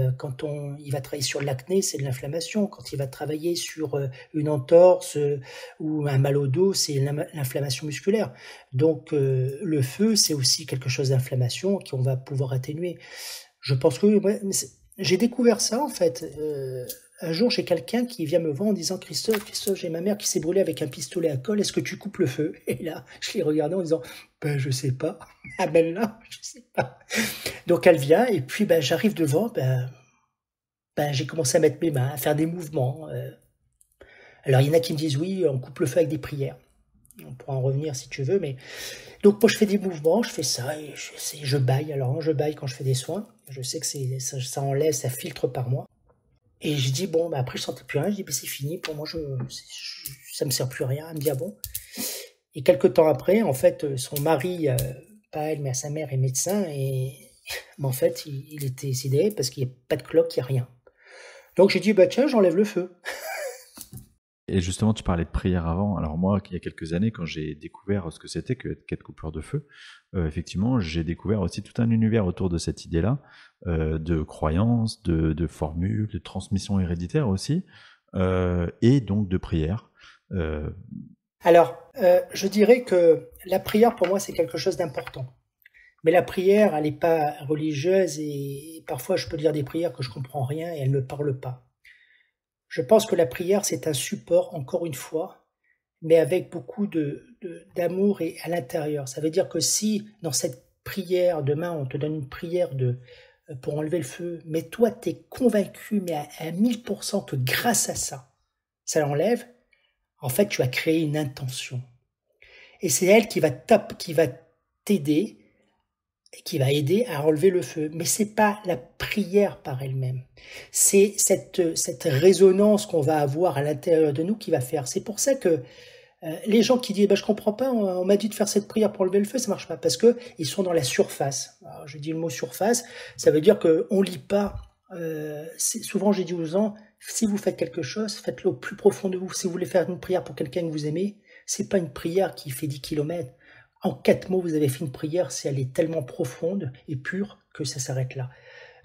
il va travailler sur l'acné, c'est de l'inflammation. Quand il va travailler sur une entorse ou un mal au dos, c'est l'inflammation musculaire. Donc le feu, c'est aussi quelque chose d'inflammation qu'on va pouvoir atténuer. Je pense que oui, ouais, j'ai découvert ça en fait. Un jour, j'ai quelqu'un qui vient me voir en disant Christophe, j'ai ma mère qui s'est brûlée avec un pistolet à colle. Est-ce que tu coupes le feu? Et là, je l'ai regardé en disant ben je sais pas. Ah ben là, je sais pas. Donc elle vient et puis ben j'arrive devant. Ben j'ai commencé à mettre mes mains, à faire des mouvements. Alors il y en a qui me disent oui, on coupe le feu avec des prières. On pourra en revenir si tu veux, mais donc moi je fais des mouvements, je fais ça et je bâille. Alors je bâille quand je fais des soins. Je sais que ça enlève, ça filtre par moi. Et je dis bon, bah après je sentais plus rien. Je dis ben c'est fini pour moi, ça me sert plus à rien. Elle me dit ah bon. Et quelques temps après, en fait, son mari, pas elle mais à sa mère est médecin et mais en fait il était sidéré parce qu'il n'y a pas de cloque, il n'y a rien. Donc j'ai dit bah tiens j'enlève le feu. Et justement, tu parlais de prière avant. Alors moi, il y a quelques années, quand j'ai découvert ce que c'était qu'être coupeur de feu, effectivement, j'ai découvert aussi tout un univers autour de cette idée-là, de croyances, de formules, de transmission héréditaire aussi, et donc de prière. Alors, je dirais que la prière pour moi c'est quelque chose d'important. Mais la prière, elle n'est pas religieuse et parfois je peux dire des prières que je comprends rien et elles ne me parlent pas. Je pense que la prière, c'est un support, encore une fois, mais avec beaucoup d'amour et à l'intérieur. Ça veut dire que si dans cette prière, demain, on te donne une prière pour enlever le feu, mais toi, tu es convaincu, mais à 1000% que grâce à ça, ça l'enlève, en fait, tu as créé une intention. Et c'est elle qui va t'aider, qui va aider à enlever le feu. Mais c'est pas la prière par elle-même. C'est cette résonance qu'on va avoir à l'intérieur de nous qui va faire. C'est pour ça que les gens qui disent bah, je comprends pas, on m'a dit de faire cette prière pour lever le feu, ça marche pas parce que ils sont dans la surface. Alors, je dis le mot surface, ça veut dire que on lit pas. Souvent j'ai dit aux gens si vous faites quelque chose, faites-le au plus profond de vous. Si vous voulez faire une prière pour quelqu'un que vous aimez, c'est pas une prière qui fait 10 kilomètres. En 4 mots, vous avez fait une prière si elle est tellement profonde et pure que ça s'arrête là.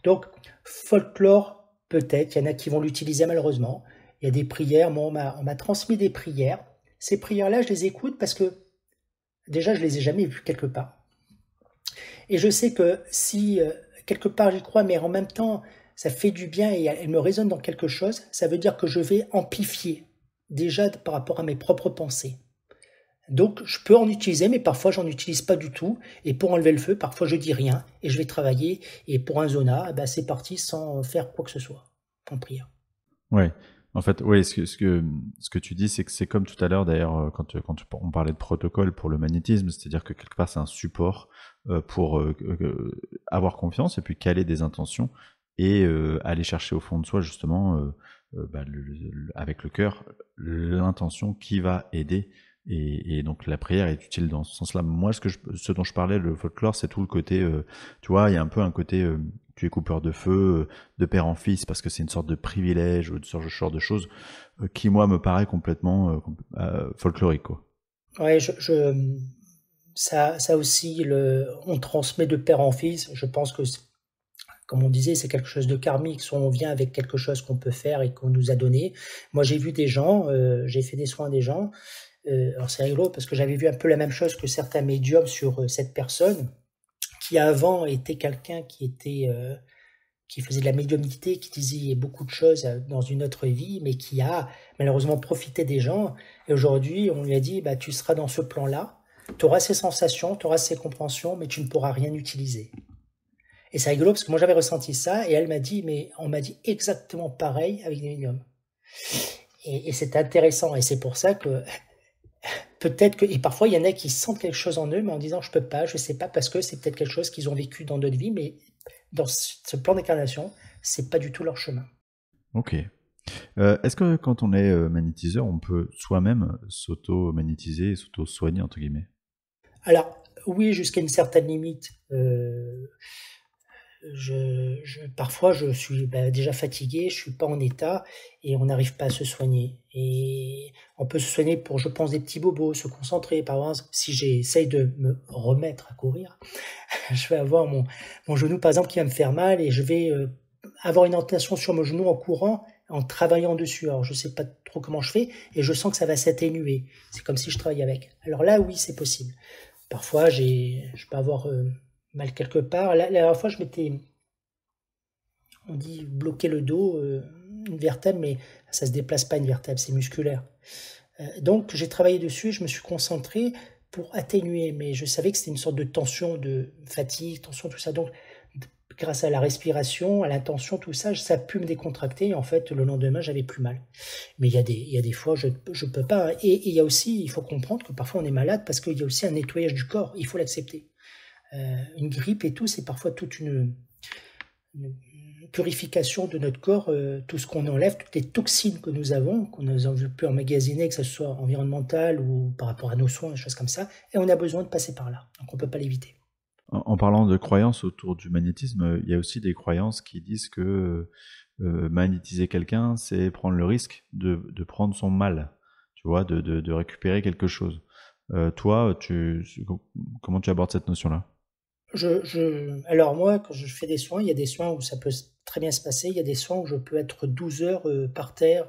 Donc, folklore, peut-être, il y en a qui vont l'utiliser malheureusement. Il y a des prières, moi on m'a transmis des prières. Ces prières-là, je les écoute parce que déjà, je les ai jamais vues quelque part. Et je sais que si quelque part j'y crois, mais en même temps, ça fait du bien et elle me résonne dans quelque chose, ça veut dire que je vais amplifier déjà par rapport à mes propres pensées. Donc, je peux en utiliser, mais parfois, j'en utilise pas du tout. Et pour enlever le feu, parfois, je dis rien et je vais travailler. Et pour un zona, ben, c'est parti sans faire quoi que ce soit, en prière. Ouais. En fait, oui, ce que tu dis, c'est que c'est comme tout à l'heure, d'ailleurs, quand on parlait de protocole pour le magnétisme, c'est-à-dire que quelque part, c'est un support pour avoir confiance et puis caler des intentions et aller chercher au fond de soi, justement, avec le cœur, l'intention qui va aider. Et donc la prière est utile dans ce sens-là. Moi, ce dont je parlais, le folklore, c'est tout le côté, tu vois, il y a un peu un côté, tu es coupeur de feu, de père en fils, parce que c'est une sorte de privilège ou de ce genre de choses qui, moi, me paraît complètement folklorique, quoi. Ouais, ça aussi, on transmet de père en fils. Je pense que, comme on disait, c'est quelque chose de karmique. Soit on vient avec quelque chose qu'on peut faire et qu'on nous a donné. Moi, j'ai vu des gens, j'ai fait des soins à des gens. Alors c'est rigolo parce que j'avais vu un peu la même chose que certains médiums sur cette personne qui avant était quelqu'un qui était qui faisait de la médiumnité, qui disait beaucoup de choses dans une autre vie, mais qui a malheureusement profité des gens. Et aujourd'hui, on lui a dit, tu seras dans ce plan-là, tu auras ces sensations, tu auras ces compréhensions, mais tu ne pourras rien utiliser. Et c'est rigolo parce que moi j'avais ressenti ça, et elle m'a dit, mais on m'a dit exactement pareil avec des médiums. Et c'est intéressant, et c'est pour ça que peut-être que, et parfois il y en a qui sentent quelque chose en eux, mais en disant je peux pas, je sais pas, parce que c'est peut-être quelque chose qu'ils ont vécu dans d'autres vies, mais dans ce plan d'incarnation, c'est pas du tout leur chemin. Ok. Est-ce que quand on est magnétiseur, on peut soi-même s'auto-magnétiser, s'auto-soigner, entre guillemets? Alors, oui, jusqu'à une certaine limite. Parfois, je suis déjà fatigué, je suis pas en état et on n'arrive pas à se soigner. Et on peut se soigner pour, je pense, des petits bobos, se concentrer. Par exemple, si j'essaye de me remettre à courir, je vais avoir mon genou, par exemple, qui va me faire mal et je vais avoir une tension sur mon genou en courant, en travaillant dessus. Alors, je sais pas trop comment je fais et je sens que ça va s'atténuer. C'est comme si je travaillais avec. Alors là, oui, c'est possible. Parfois, je peux avoir mal quelque part. La dernière fois, je m'étais, on dit, bloqué le dos, une vertèbre, mais ça se déplace pas une vertèbre, c'est musculaire. Donc, j'ai travaillé dessus, je me suis concentré pour atténuer, mais je savais que c'était une sorte de tension, de fatigue, tension, tout ça. Donc, grâce à la respiration, à l'intention, tout ça, ça a pu me décontracter. Et en fait, le lendemain, j'avais plus mal. Mais il y a des fois, je peux pas. Et il y a aussi, il faut comprendre que parfois on est malade parce qu'il y a aussi un nettoyage du corps. Il faut l'accepter. Une grippe et tout, c'est parfois toute une purification de notre corps, tout ce qu'on enlève, toutes les toxines que nous avons, qu'on a pu emmagasiner, que ce soit environnemental ou par rapport à nos soins, des choses comme ça. Et on a besoin de passer par là. Donc on peut pas l'éviter. En parlant de croyances autour du magnétisme, il y a aussi des croyances qui disent que magnétiser quelqu'un, c'est prendre le risque de prendre son mal, tu vois, de récupérer quelque chose. Toi, comment tu abordes cette notion-là? Alors moi, quand je fais des soins, il y a des soins où ça peut très bien se passer, il y a des soins où je peux être 12 heures par terre,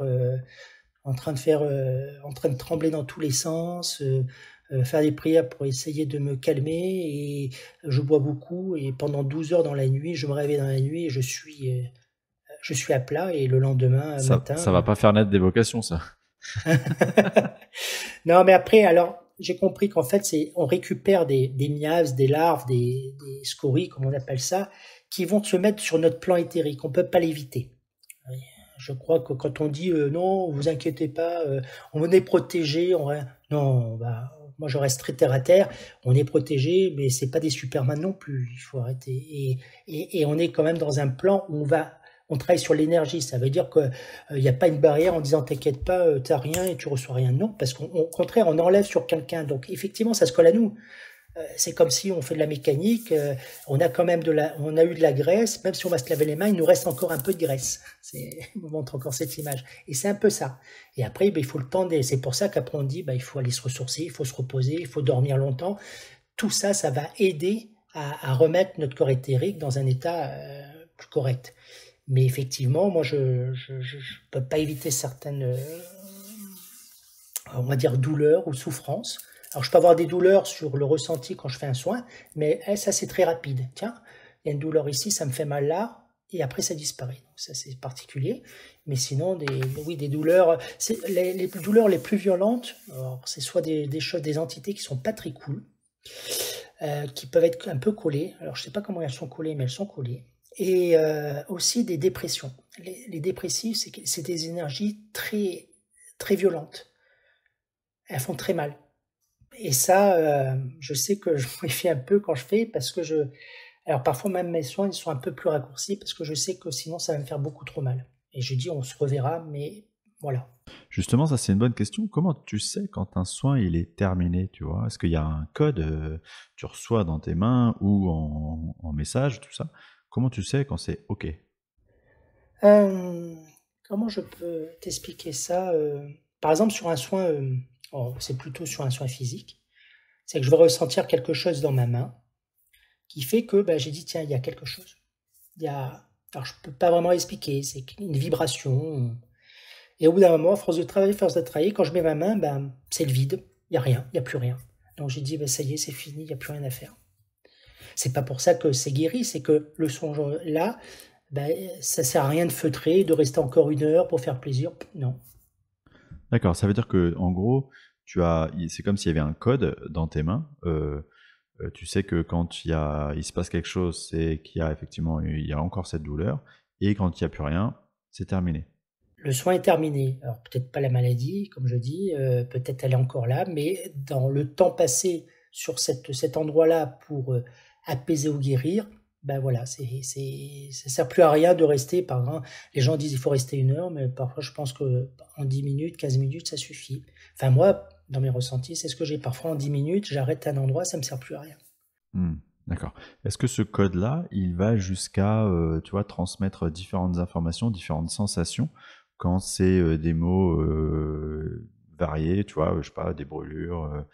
en train en train de trembler dans tous les sens, faire des prières pour essayer de me calmer, et je bois beaucoup, et pendant 12 heures dans la nuit, je me réveille dans la nuit et je suis à plat, et le lendemain Ça matin. va pas faire naître d'évocation, ça. Non, mais après, alors, j'ai compris qu'en fait, on récupère des miasmes, des larves, des scories, comme on appelle ça, qui vont se mettre sur notre plan éthérique. On peut pas l'éviter. Je crois que quand on dit non, vous inquiétez pas, on est protégé, non, moi je reste très terre à terre. On est protégé, mais c'est pas des Superman non plus. Il faut arrêter. Et on est quand même dans un plan où on travaille sur l'énergie. Ça veut dire que il n'y a pas une barrière en disant t'inquiète pas, t'as rien et tu reçois rien. Non, parce qu'au contraire, on enlève sur quelqu'un. Donc effectivement, ça se colle à nous. C'est comme si on fait de la mécanique, on a quand même on a eu de la graisse, même si on va se laver les mains, il nous reste encore un peu de graisse. On me montre encore cette image. Et c'est un peu ça. Et après, il faut le temps. C'est pour ça qu'après on dit, il faut aller se ressourcer, il faut se reposer, il faut dormir longtemps. Tout ça, ça va aider à remettre notre corps éthérique dans un état plus correct. Mais effectivement, moi, je peux pas éviter certaines, on va dire, douleurs ou souffrances. Alors, je peux avoir des douleurs sur le ressenti quand je fais un soin, mais ça, c'est très rapide. Tiens, il y a une douleur ici, ça me fait mal là, et après, ça disparaît. Donc, ça, c'est particulier. Mais sinon, des douleurs, les douleurs les plus violentes, c'est soit des choses, des entités qui sont pas très cool, qui peuvent être un peu collées. Alors, je sais pas comment elles sont collées, mais elles sont collées. Et aussi des dépressions. Les dépressifs, c'est des énergies très, très violentes. Elles font très mal. Et ça, je sais que je me méfie un peu quand je fais, parce que alors parfois même mes soins, ils sont un peu plus raccourcis, parce que je sais que sinon ça va me faire beaucoup trop mal. Et je dis, on se reverra, mais voilà. Justement, ça c'est une bonne question. Comment tu sais quand un soin il est terminé, tu vois? Est-ce qu'il y a un code tu reçois dans tes mains ou en message, tout ça? Comment tu sais quand c'est OK? Comment je peux t'expliquer ça? Par exemple, sur un soin, c'est plutôt sur un soin physique, c'est que je vais ressentir quelque chose dans ma main qui fait que j'ai dit, tiens, il y a quelque chose. Alors je peux pas vraiment expliquer, c'est une vibration. Et au bout d'un moment, à force de travailler, quand je mets ma main, c'est le vide, il n'y a rien, il n'y a plus rien. Donc j'ai dit, ça y est, c'est fini, il n'y a plus rien à faire. C'est pas pour ça que c'est guéri, c'est que le son là, ben, ça sert à rien de feutrer, de rester encore 1 heure pour faire plaisir. Non. D'accord, ça veut dire que en gros, c'est comme s'il y avait un code dans tes mains. Tu sais que quand il se passe quelque chose, c'est qu'il y a effectivement, il y a encore cette douleur, et quand il n'y a plus rien, c'est terminé. Le soin est terminé. Alors peut-être pas la maladie, comme je dis, peut-être elle est encore là, mais dans le temps passé sur cet endroit-là pour apaiser ou guérir, ben voilà, ça sert plus à rien de rester. Par exemple, les gens disent il faut rester 1 heure, mais parfois je pense que en 10 minutes, 15 minutes, ça suffit. Enfin moi, dans mes ressentis, c'est ce que j'ai. Parfois en 10 minutes, j'arrête à un endroit, ça me sert plus à rien. Hmm, d'accord. Est-ce que ce code-là, il va jusqu'à, tu vois, transmettre différentes informations, différentes sensations, quand c'est des mots variés, tu vois, je sais pas, des brûlures,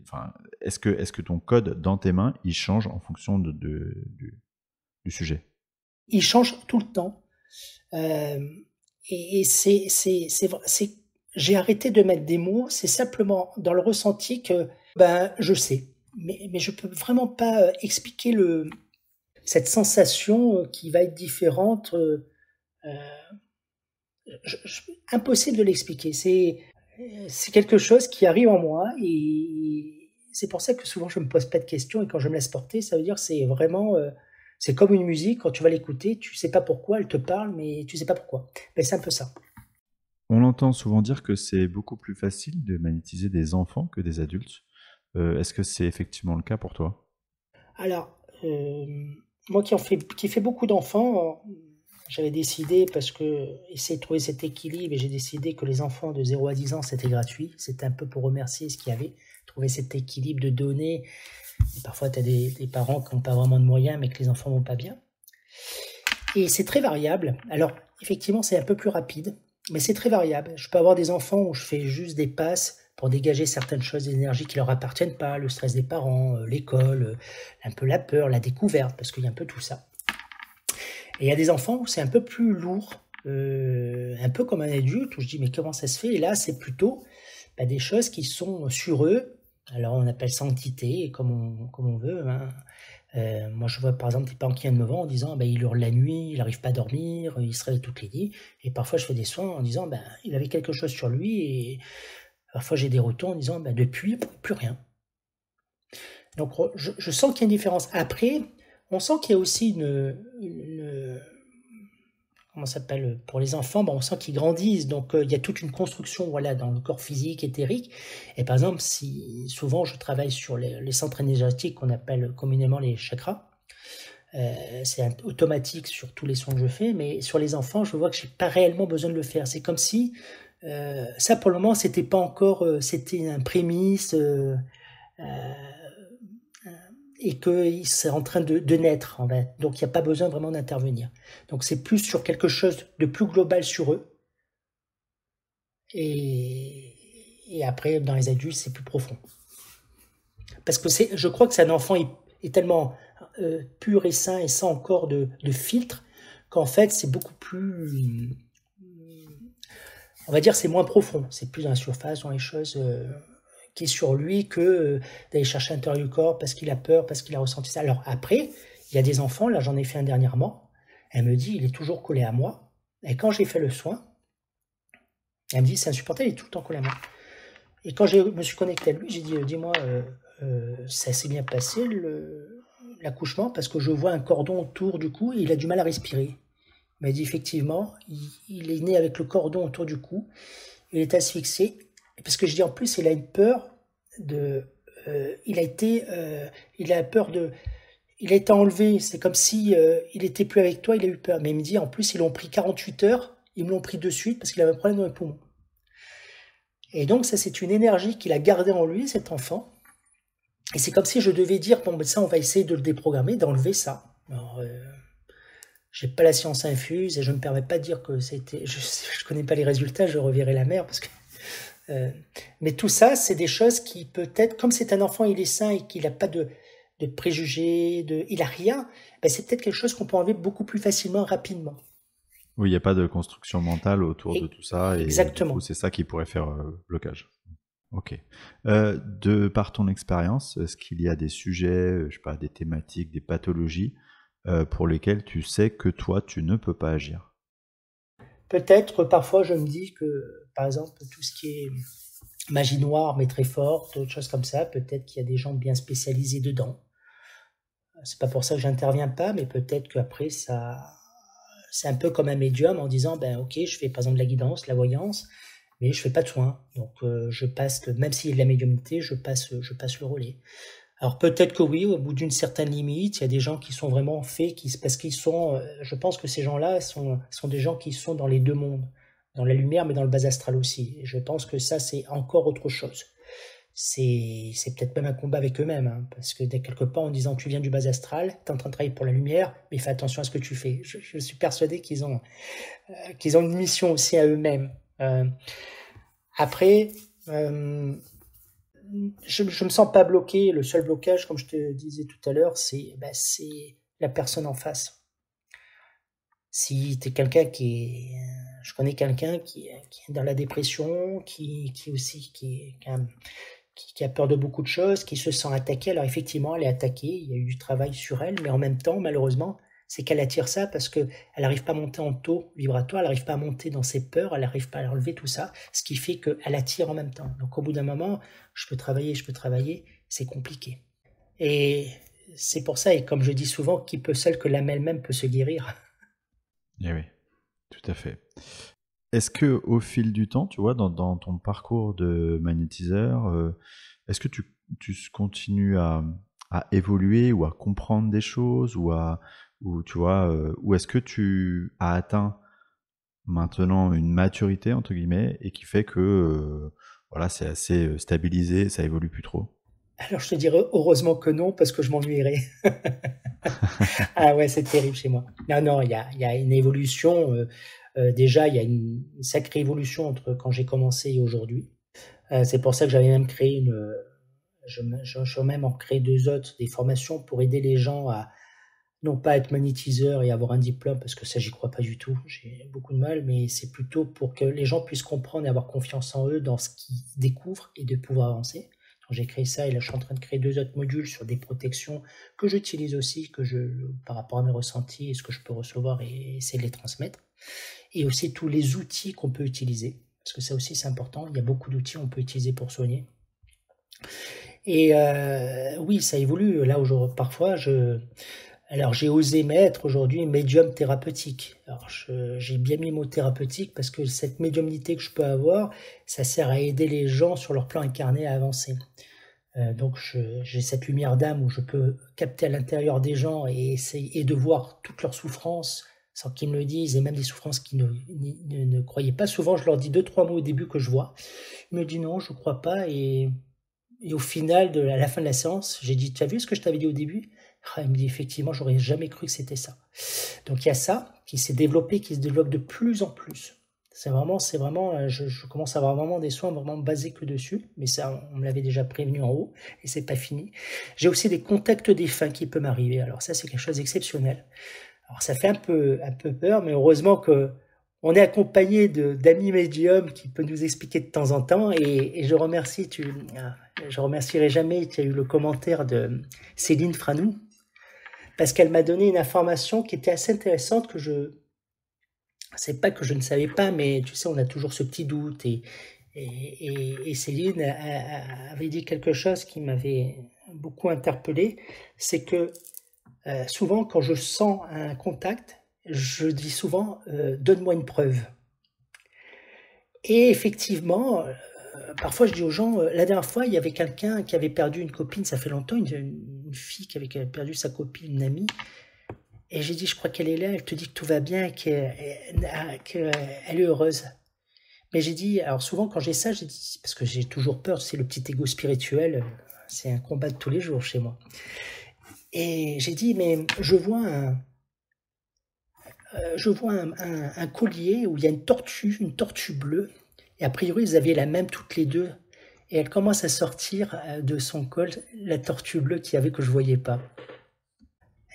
enfin, est-ce que ton code dans tes mains, il change en fonction du sujet? Il change tout le temps. Euh, et j'ai arrêté de mettre des mots, c'est simplement dans le ressenti que ben je sais, mais je peux vraiment pas expliquer cette sensation qui va être différente. Euh, Impossible de l'expliquer. C'est quelque chose qui arrive en moi et c'est pour ça que souvent je me pose pas de questions et quand je me laisse porter, ça veut dire que c'est vraiment c'est comme une musique quand tu vas l'écouter, tu sais pas pourquoi elle te parle, mais tu sais pas pourquoi. Mais c'est un peu ça. On entend souvent dire que c'est beaucoup plus facile de magnétiser des enfants que des adultes. Est-ce que c'est effectivement le cas pour toi? Alors, moi qui fait beaucoup d'enfants, j'avais décidé, parce que essayer de trouver cet équilibre, et j'ai décidé que les enfants de 0 à 10 ans, c'était gratuit. C'était un peu pour remercier ce qu'il y avait, trouver cet équilibre de donner. Et parfois, tu as des parents qui n'ont pas vraiment de moyens, mais que les enfants vont pas bien. Et c'est très variable. Alors, effectivement, c'est un peu plus rapide, mais c'est très variable. Je peux avoir des enfants où je fais juste des passes pour dégager certaines choses, des énergies qui leur appartiennent pas, le stress des parents, l'école, un peu la peur, la découverte, parce qu'il y a un peu tout ça. Et il y a des enfants où c'est un peu plus lourd, un peu comme un adulte, où je dis mais comment ça se fait? Et là, c'est plutôt des choses qui sont sur eux. Alors on appelle ça entité, comme on veut. Hein. Moi, je vois par exemple des parents qui viennent me voir en disant il hurle la nuit, il n'arrive pas à dormir, il se réveille toutes les nuits. Et parfois, je fais des soins en disant il avait quelque chose sur lui. Et parfois, j'ai des retours en disant depuis, plus rien. Donc, je sens qu'il y a une différence. Après, on sent qu'il y a aussi comment ça s'appelle pour les enfants, on sent qu'ils grandissent, donc il y a toute une construction, voilà, dans le corps physique, éthérique. Et par exemple, si souvent je travaille sur les centres énergétiques qu'on appelle communément les chakras, c'est automatique sur tous les soins que je fais, mais sur les enfants, je vois que j'ai pas réellement besoin de le faire. C'est comme si ça, pour le moment, c'était pas encore, c'était un prémisse. Et qu'il c'est en train de naître. En fait. Donc il n'y a pas besoin vraiment d'intervenir. Donc c'est plus sur quelque chose de plus global sur eux. Et après, dans les adultes, c'est plus profond. Parce que je crois que c'est un enfant est tellement pur et sain et sans encore de filtre qu'en fait, c'est beaucoup plus... on va dire c'est moins profond. C'est plus dans la surface, dans les choses... qui est sur lui que d'aller chercher à l'intérieur du corps parce qu'il a peur, parce qu'il a ressenti ça. Alors après, il y a des enfants, là j'en ai fait un dernièrement, elle me dit il est toujours collé à moi, et quand j'ai fait le soin, elle me dit c'est insupportable, il est tout le temps collé à moi. Et quand je me suis connecté à lui, j'ai dit dis-moi, ça s'est bien passé l'accouchement parce que je vois un cordon autour du cou et il a du mal à respirer. Il m'a dit effectivement, il est né avec le cordon autour du cou, il est asphyxié. Parce que je dis en plus, il a une peur de. Il a peur de. Il a été enlevé. C'est comme si il était plus avec toi. Il a eu peur. Mais il me dit en plus, ils l'ont pris 48 heures. Ils me l'ont pris de suite parce qu'il avait un problème dans les poumons. Et donc ça, c'est une énergie qu'il a gardée en lui, cet enfant. Et c'est comme si je devais dire bon, ben ça, on va essayer de le déprogrammer, d'enlever ça. Alors, j'ai pas la science infuse et je me permets pas de dire que c'était. Je connais pas les résultats. Je reverrai la mer parce que. Mais tout ça, c'est des choses qui peut-être, comme c'est un enfant, il est sain et qu'il n'a pas de préjugés, il n'a rien, c'est peut-être quelque chose qu'on peut enlever beaucoup plus facilement, rapidement. Oui, il n'y a pas de construction mentale autour de tout ça, et exactement. Du coup, c'est ça qui pourrait faire blocage. Ok. De par ton expérience, est-ce qu'il y a des sujets, je sais pas, des thématiques, des pathologies pour lesquels tu sais que toi, tu ne peux pas agir? Peut-être, parfois, je me dis que, par exemple, tout ce qui est magie noire, mais très forte, autre choses comme ça, peut-être qu'il y a des gens bien spécialisés dedans. C'est pas pour ça que j'interviens pas, mais peut-être qu'après, c'est un peu comme un médium en disant, ben, ok, je fais par exemple de la guidance, la voyance, mais je fais pas de soins. Donc, je passe, même s'il y a de la médiumnité, je passe le relais. Alors peut-être que oui, au bout d'une certaine limite, il y a des gens qui sont vraiment faits, parce qu'ils sont, je pense que ces gens-là sont des gens qui sont dans les deux mondes, dans la lumière, mais dans le bas astral aussi. Et je pense que ça, c'est encore autre chose. C'est peut-être même un combat avec eux-mêmes, hein, parce que dès quelque part, en disant tu viens du bas astral, tu es en train de travailler pour la lumière, mais fais attention à ce que tu fais. Je suis persuadé qu'ils ont une mission aussi à eux-mêmes. Après, euh, je me sens pas bloqué. Le seul blocage, comme je te disais tout à l'heure, c'est la personne en face. Si tu es quelqu'un je connais quelqu'un qui est dans la dépression, qui aussi, qui a peur de beaucoup de choses, qui se sent attaquée. Alors effectivement, elle est attaquée, il y a eu du travail sur elle, mais en même temps, malheureusement, c'est qu'elle attire ça parce que elle n'arrive pas à monter en taux vibratoire, elle n'arrive pas à monter dans ses peurs, elle n'arrive pas à enlever tout ça, ce qui fait qu'elle attire en même temps. Donc au bout d'un moment, je peux travailler, c'est compliqué. Et c'est pour ça, et comme je dis souvent, qui peut seul que l'âme elle-même peut se guérir. Eh oui, tout à fait. Est-ce que au fil du temps, tu vois, dans ton parcours de magnétiseur, est-ce que tu continues à évoluer ou à comprendre des choses ou tu vois, ou est-ce que tu as atteint maintenant une maturité entre guillemets et qui fait que voilà, c'est assez stabilisé, ça évolue plus trop? Alors je te dirais heureusement que non, parce que je m'ennuierais. Ah ouais, c'est terrible chez moi. Non, non, il y a une évolution. Déjà, il y a une sacrée évolution entre quand j'ai commencé et aujourd'hui. C'est pour ça que j'avais même créé je vais même en créer deux autres, des formations pour aider les gens à non pas être magnétiseurs et avoir un diplôme, parce que ça, j'y crois pas du tout. J'ai beaucoup de mal, mais c'est plutôt pour que les gens puissent comprendre et avoir confiance en eux, dans ce qu'ils découvrent et de pouvoir avancer. Donc, j'ai créé ça et là, je suis en train de créer deux autres modules sur des protections que j'utilise aussi, par rapport à mes ressentis et ce que je peux recevoir et essayer de les transmettre. Et aussi tous les outils qu'on peut utiliser, parce que ça aussi, c'est important. Il y a beaucoup d'outils qu'on peut utiliser pour soigner. Et oui, ça évolue. Là, aujourd'hui, parfois, alors j'ai osé mettre aujourd'hui médium thérapeutique. Alors j'ai bien mis le mot thérapeutique parce que cette médiumnité que je peux avoir, ça sert à aider les gens sur leur plan incarné à avancer. Donc j'ai cette lumière d'âme où je peux capter à l'intérieur des gens et essayer de voir toutes leurs souffrances sans qu'ils me le disent, et même des souffrances qu'ils ne croyaient pas. Souvent, je leur dis deux, trois mots au début que je vois. Ils me disent non, je ne crois pas. Et au final, à la fin de la séance, j'ai dit, tu as vu ce que je t'avais dit au début? Ah, il me dit, effectivement, j'aurais jamais cru que c'était ça. Donc il y a ça qui s'est développé, qui se développe de plus en plus. C'est vraiment, je commence à avoir vraiment des soins vraiment basés que dessus, mais ça, on me l'avait déjà prévenu en haut, et c'est pas fini. J'ai aussi des contacts défunts qui peuvent m'arriver. Alors ça, c'est quelque chose d'exceptionnel. Alors ça fait un peu peur, mais heureusement que on est accompagné d'amis médiums qui peuvent nous expliquer de temps en temps. Et je remercierai jamais. Tu as eu le commentaire de Céline Franou parce qu'elle m'a donné une information qui était assez intéressante c'est pas que je ne savais pas, mais tu sais, on a toujours ce petit doute. Et Céline avait dit quelque chose qui m'avait beaucoup interpellé, c'est que souvent, quand je sens un contact, je dis souvent donne-moi une preuve. Et effectivement, parfois je dis aux gens, la dernière fois, il y avait quelqu'un qui avait perdu une copine, ça fait longtemps, une fille qui avait perdu sa copine, une amie. Et j'ai dit, je crois qu'elle est là, elle te dit que tout va bien, qu'elle est heureuse. Mais j'ai dit, alors souvent quand j'ai ça, j'ai dit, parce que j'ai toujours peur, c'est le petit ego spirituel, c'est un combat de tous les jours chez moi. Et j'ai dit, mais je vois un collier où il y a une tortue bleue. Et a priori, ils avaient la même toutes les deux. Et elle commence à sortir de son col la tortue bleue qu'il y avait que je voyais pas.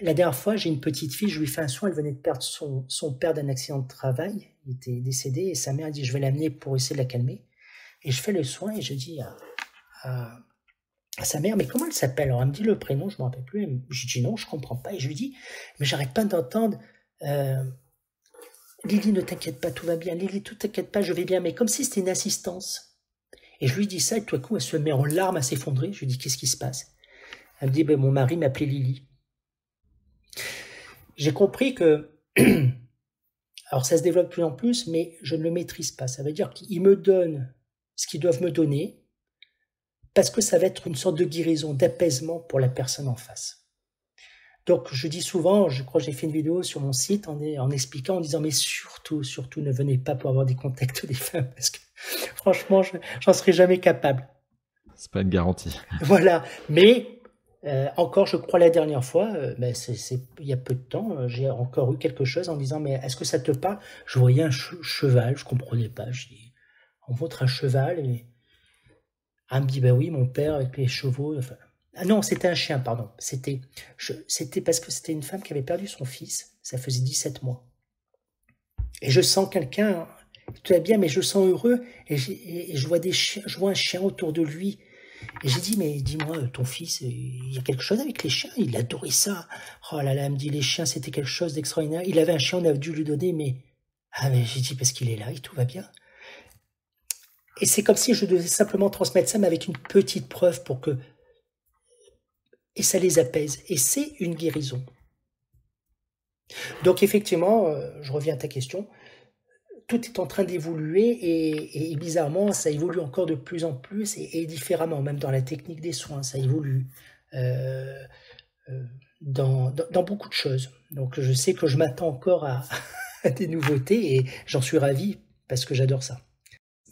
La dernière fois, j'ai une petite fille, je lui fais un soin, elle venait de perdre son père d'un accident de travail. Il était décédé et sa mère a dit, je vais l'amener pour essayer de la calmer. Et je fais le soin et je dis à à sa mère, mais comment elle s'appelle? Alors elle me dit le prénom, je me rappelle plus. Je dis non, je comprends pas. Et je lui dis, mais j'arrête pas d'entendre. euh, Lily, ne t'inquiète pas, tout va bien. Lily, ne t'inquiète pas, je vais bien. Mais comme si c'était une assistance. Et je lui dis ça, et tout à coup, elle se met en larmes à s'effondrer. Je lui dis, qu'est-ce qui se passe? Elle me dit, ben, mon mari m'appelait Lily. J'ai compris que, alors ça se développe de plus en plus, mais je ne le maîtrise pas. Ça veut dire qu'ils me donnent ce qu'ils doivent me donner, parce que ça va être une sorte de guérison, d'apaisement pour la personne en face. Donc je dis souvent, je crois que j'ai fait une vidéo sur mon site en expliquant, en disant, mais surtout, surtout ne venez pas pour avoir des contacts des femmes, parce que franchement, j'en serais jamais capable. C'est pas une garantie. Voilà, mais encore, je crois la dernière fois, il y a peu de temps, j'ai encore eu quelque chose en disant, mais est-ce que ça te parle? Je voyais un cheval, je comprenais pas. Je dis, on montre un cheval et elle me dit, bah oui, mon père avec les chevaux. Enfin, ah non, c'était un chien, pardon. C'était parce que c'était une femme qui avait perdu son fils. Ça faisait 17 mois. Et je sens quelqu'un, tout va bien, mais je sens heureux. Et je vois des chiens, je vois un chien autour de lui. Et j'ai dit, mais dis-moi, ton fils, il y a quelque chose avec les chiens, il adorait ça. Oh là là, elle me dit, les chiens, c'était quelque chose d'extraordinaire. Il avait un chien, on a dû lui donner, mais... Ah, mais j'ai dit, parce qu'il est là, et tout va bien. Et c'est comme si je devais simplement transmettre ça, mais avec une petite preuve pour que... Et ça les apaise. Et c'est une guérison. Donc effectivement, je reviens à ta question, tout est en train d'évoluer et bizarrement, ça évolue encore de plus en plus et différemment, même dans la technique des soins, ça évolue euh, dans beaucoup de choses. Donc je sais que je m'attends encore à des nouveautés et j'en suis ravi parce que j'adore ça.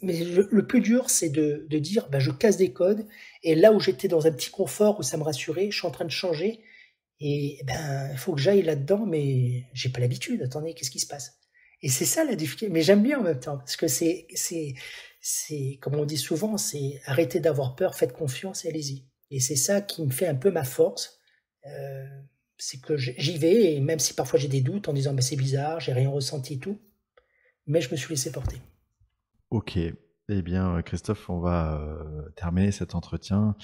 Mais le plus dur, c'est de dire, bah, je casse des codes et là où j'étais dans un petit confort où ça me rassurait, je suis en train de changer et ben il faut que j'aille là-dedans, mais j'ai pas l'habitude. Attendez, qu'est-ce qui se passe? Et c'est ça la difficulté. Mais j'aime bien en même temps parce que c'est comme on dit souvent, c'est arrêtez d'avoir peur, faites confiance et allez-y. Et c'est ça qui me fait un peu ma force. Euh, c'est que j'y vais et même si parfois j'ai des doutes en disant mais c'est bizarre, j'ai rien ressenti et tout, mais je me suis laissé porter. Ok. Eh bien, Christophe, on va terminer cet entretien.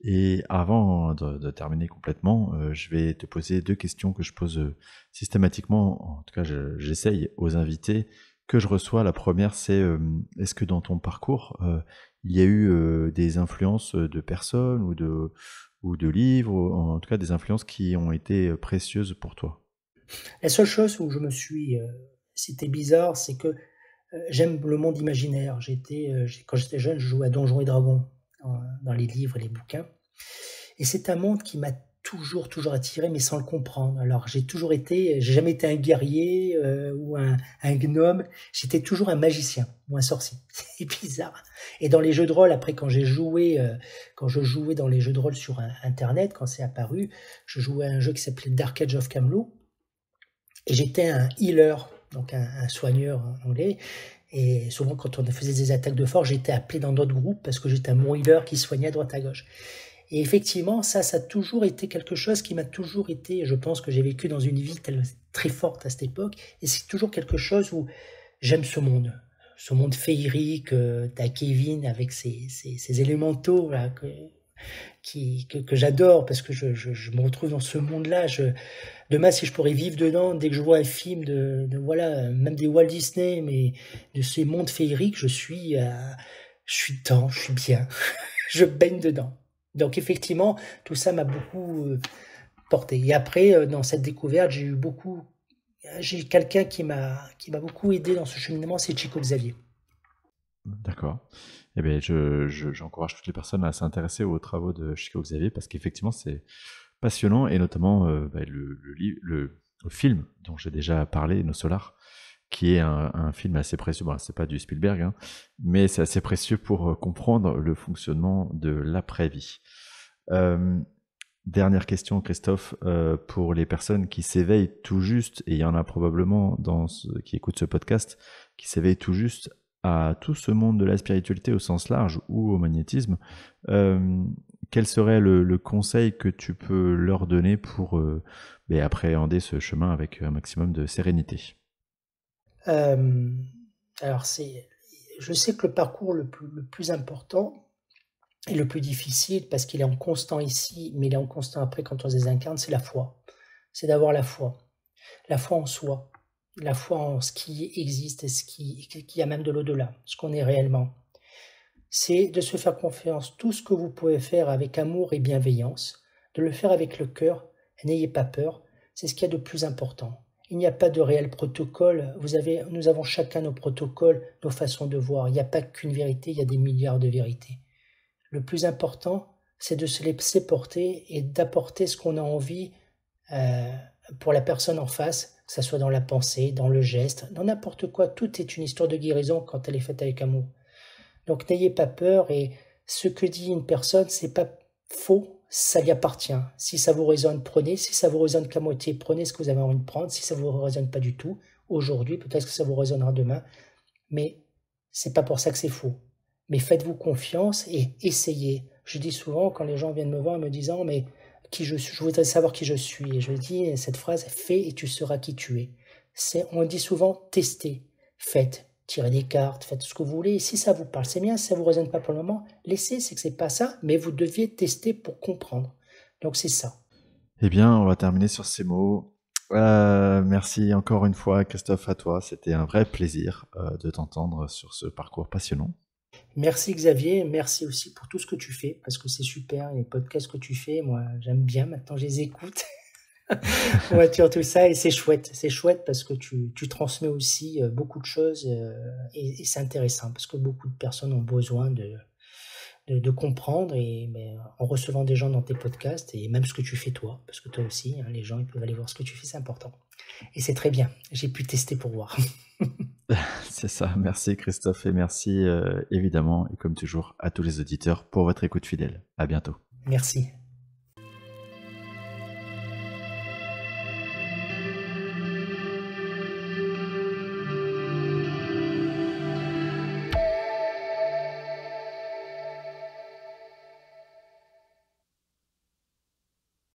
Et avant de terminer complètement, je vais te poser deux questions que je pose systématiquement. En tout cas, j'essaye aux invités que je reçois. La première, c'est est-ce que dans ton parcours, il y a eu des influences de personnes ou de livres, ou en tout cas des influences qui ont été précieuses pour toi? La seule chose où je me suis, c'était bizarre, c'est que j'aime le monde imaginaire. Quand j'étais jeune, je jouais à Donjons et Dragons dans les livres et les bouquins. Et c'est un monde qui m'a toujours, toujours attiré, mais sans le comprendre. Alors, j'ai jamais été un guerrier ou un gnome. J'étais toujours un magicien ou un sorcier. C'est bizarre. Et dans les jeux de rôle, après, quand je jouais dans les jeux de rôle sur Internet, quand c'est apparu, je jouais à un jeu qui s'appelait Dark Age of Camelot. Et j'étais un healer, donc un soigneur en anglais. Et souvent, quand on faisait des attaques de force, j'étais appelé dans d'autres groupes parce que j'étais un bon healer qui soignait à droite à gauche. Et effectivement, ça a toujours été quelque chose qui m'a toujours été, je pense que j'ai vécu dans une vie très forte à cette époque, et c'est toujours quelque chose où j'aime ce monde féerique, t'as Kevin avec ses élémentaux, là, que j'adore, parce que je me retrouve dans ce monde-là. Demain, si je pourrais vivre dedans, dès que je vois un film voilà, même des Walt Disney, mais de ces mondes féeriques, je suis dedans, je suis bien, je baigne dedans. Donc effectivement, tout ça m'a beaucoup porté. Et après, dans cette découverte, j'ai quelqu'un qui m'a beaucoup aidé dans ce cheminement, c'est Chico Xavier. D'accord. Eh bien, j'encourage toutes les personnes à s'intéresser aux travaux de Chico Xavier parce qu'effectivement, c'est passionnant et notamment le film dont j'ai déjà parlé, Nos Solars, qui est un film assez précieux. Bon, c'est pas du Spielberg, hein, mais c'est assez précieux pour comprendre le fonctionnement de l'après-vie. Dernière question, Christophe, pour les personnes qui s'éveillent tout juste, et il y en a probablement qui écoutent ce podcast, qui s'éveillent tout juste à tout ce monde de la spiritualité au sens large ou au magnétisme, quel serait le conseil que tu peux leur donner pour appréhender ce chemin avec un maximum de sérénité? Alors je sais que le parcours le plus important, Et le plus difficile, parce qu'il est en constant ici, mais il est en constant après quand on se désincarne, c'est la foi. C'est d'avoir la foi. La foi en soi. La foi en ce qui existe et ce qui a même de l'au-delà, ce qu'on est réellement. C'est de se faire confiance. Tout ce que vous pouvez faire avec amour et bienveillance, de le faire avec le cœur, n'ayez pas peur, c'est ce qu'il y a de plus important. Il n'y a pas de réel protocole. Nous avons chacun nos protocoles, nos façons de voir. Il n'y a pas qu'une vérité, il y a des milliards de vérités. Le plus important, c'est de se laisser porter et d'apporter ce qu'on a envie pour la personne en face, que ce soit dans la pensée, dans le geste, dans n'importe quoi. Tout est une histoire de guérison quand elle est faite avec amour. Donc n'ayez pas peur, et ce que dit une personne, c'est pas faux, ça lui appartient. Si ça vous résonne, prenez. Si ça vous résonne qu'à moitié, prenez ce que vous avez envie de prendre. Si ça vous résonne pas du tout, aujourd'hui, peut-être que ça vous résonnera demain, mais c'est pas pour ça que c'est faux. Mais faites-vous confiance et essayez. Je dis souvent, quand les gens viennent me voir en me disant, mais je voudrais savoir qui je suis. Et je dis cette phrase, fais et tu seras qui tu es. On dit souvent, testez, faites, tirez des cartes, faites ce que vous voulez. Et si ça vous parle, c'est bien. Si ça vous résonne pas pour le moment, laissez, c'est que c'est pas ça, mais vous deviez tester pour comprendre. Donc c'est ça. Eh bien, on va terminer sur ces mots. Merci encore une fois, Christophe, à toi. C'était un vrai plaisir de t'entendre sur ce parcours passionnant. Merci Xavier, merci aussi pour tout ce que tu fais, parce que c'est super, les podcasts que tu fais, moi j'aime bien, maintenant je les écoute, voiture, tout ça, et c'est chouette parce que tu transmets aussi beaucoup de choses, et c'est intéressant, parce que beaucoup de personnes ont besoin de comprendre, et en recevant des gens dans tes podcasts, et même ce que tu fais toi, parce que toi aussi, hein, les gens ils peuvent aller voir ce que tu fais, c'est important. Et c'est très bien, j'ai pu tester pour voir. C'est ça, merci Christophe, et merci évidemment, et comme toujours, à tous les auditeurs pour votre écoute fidèle. À bientôt. Merci.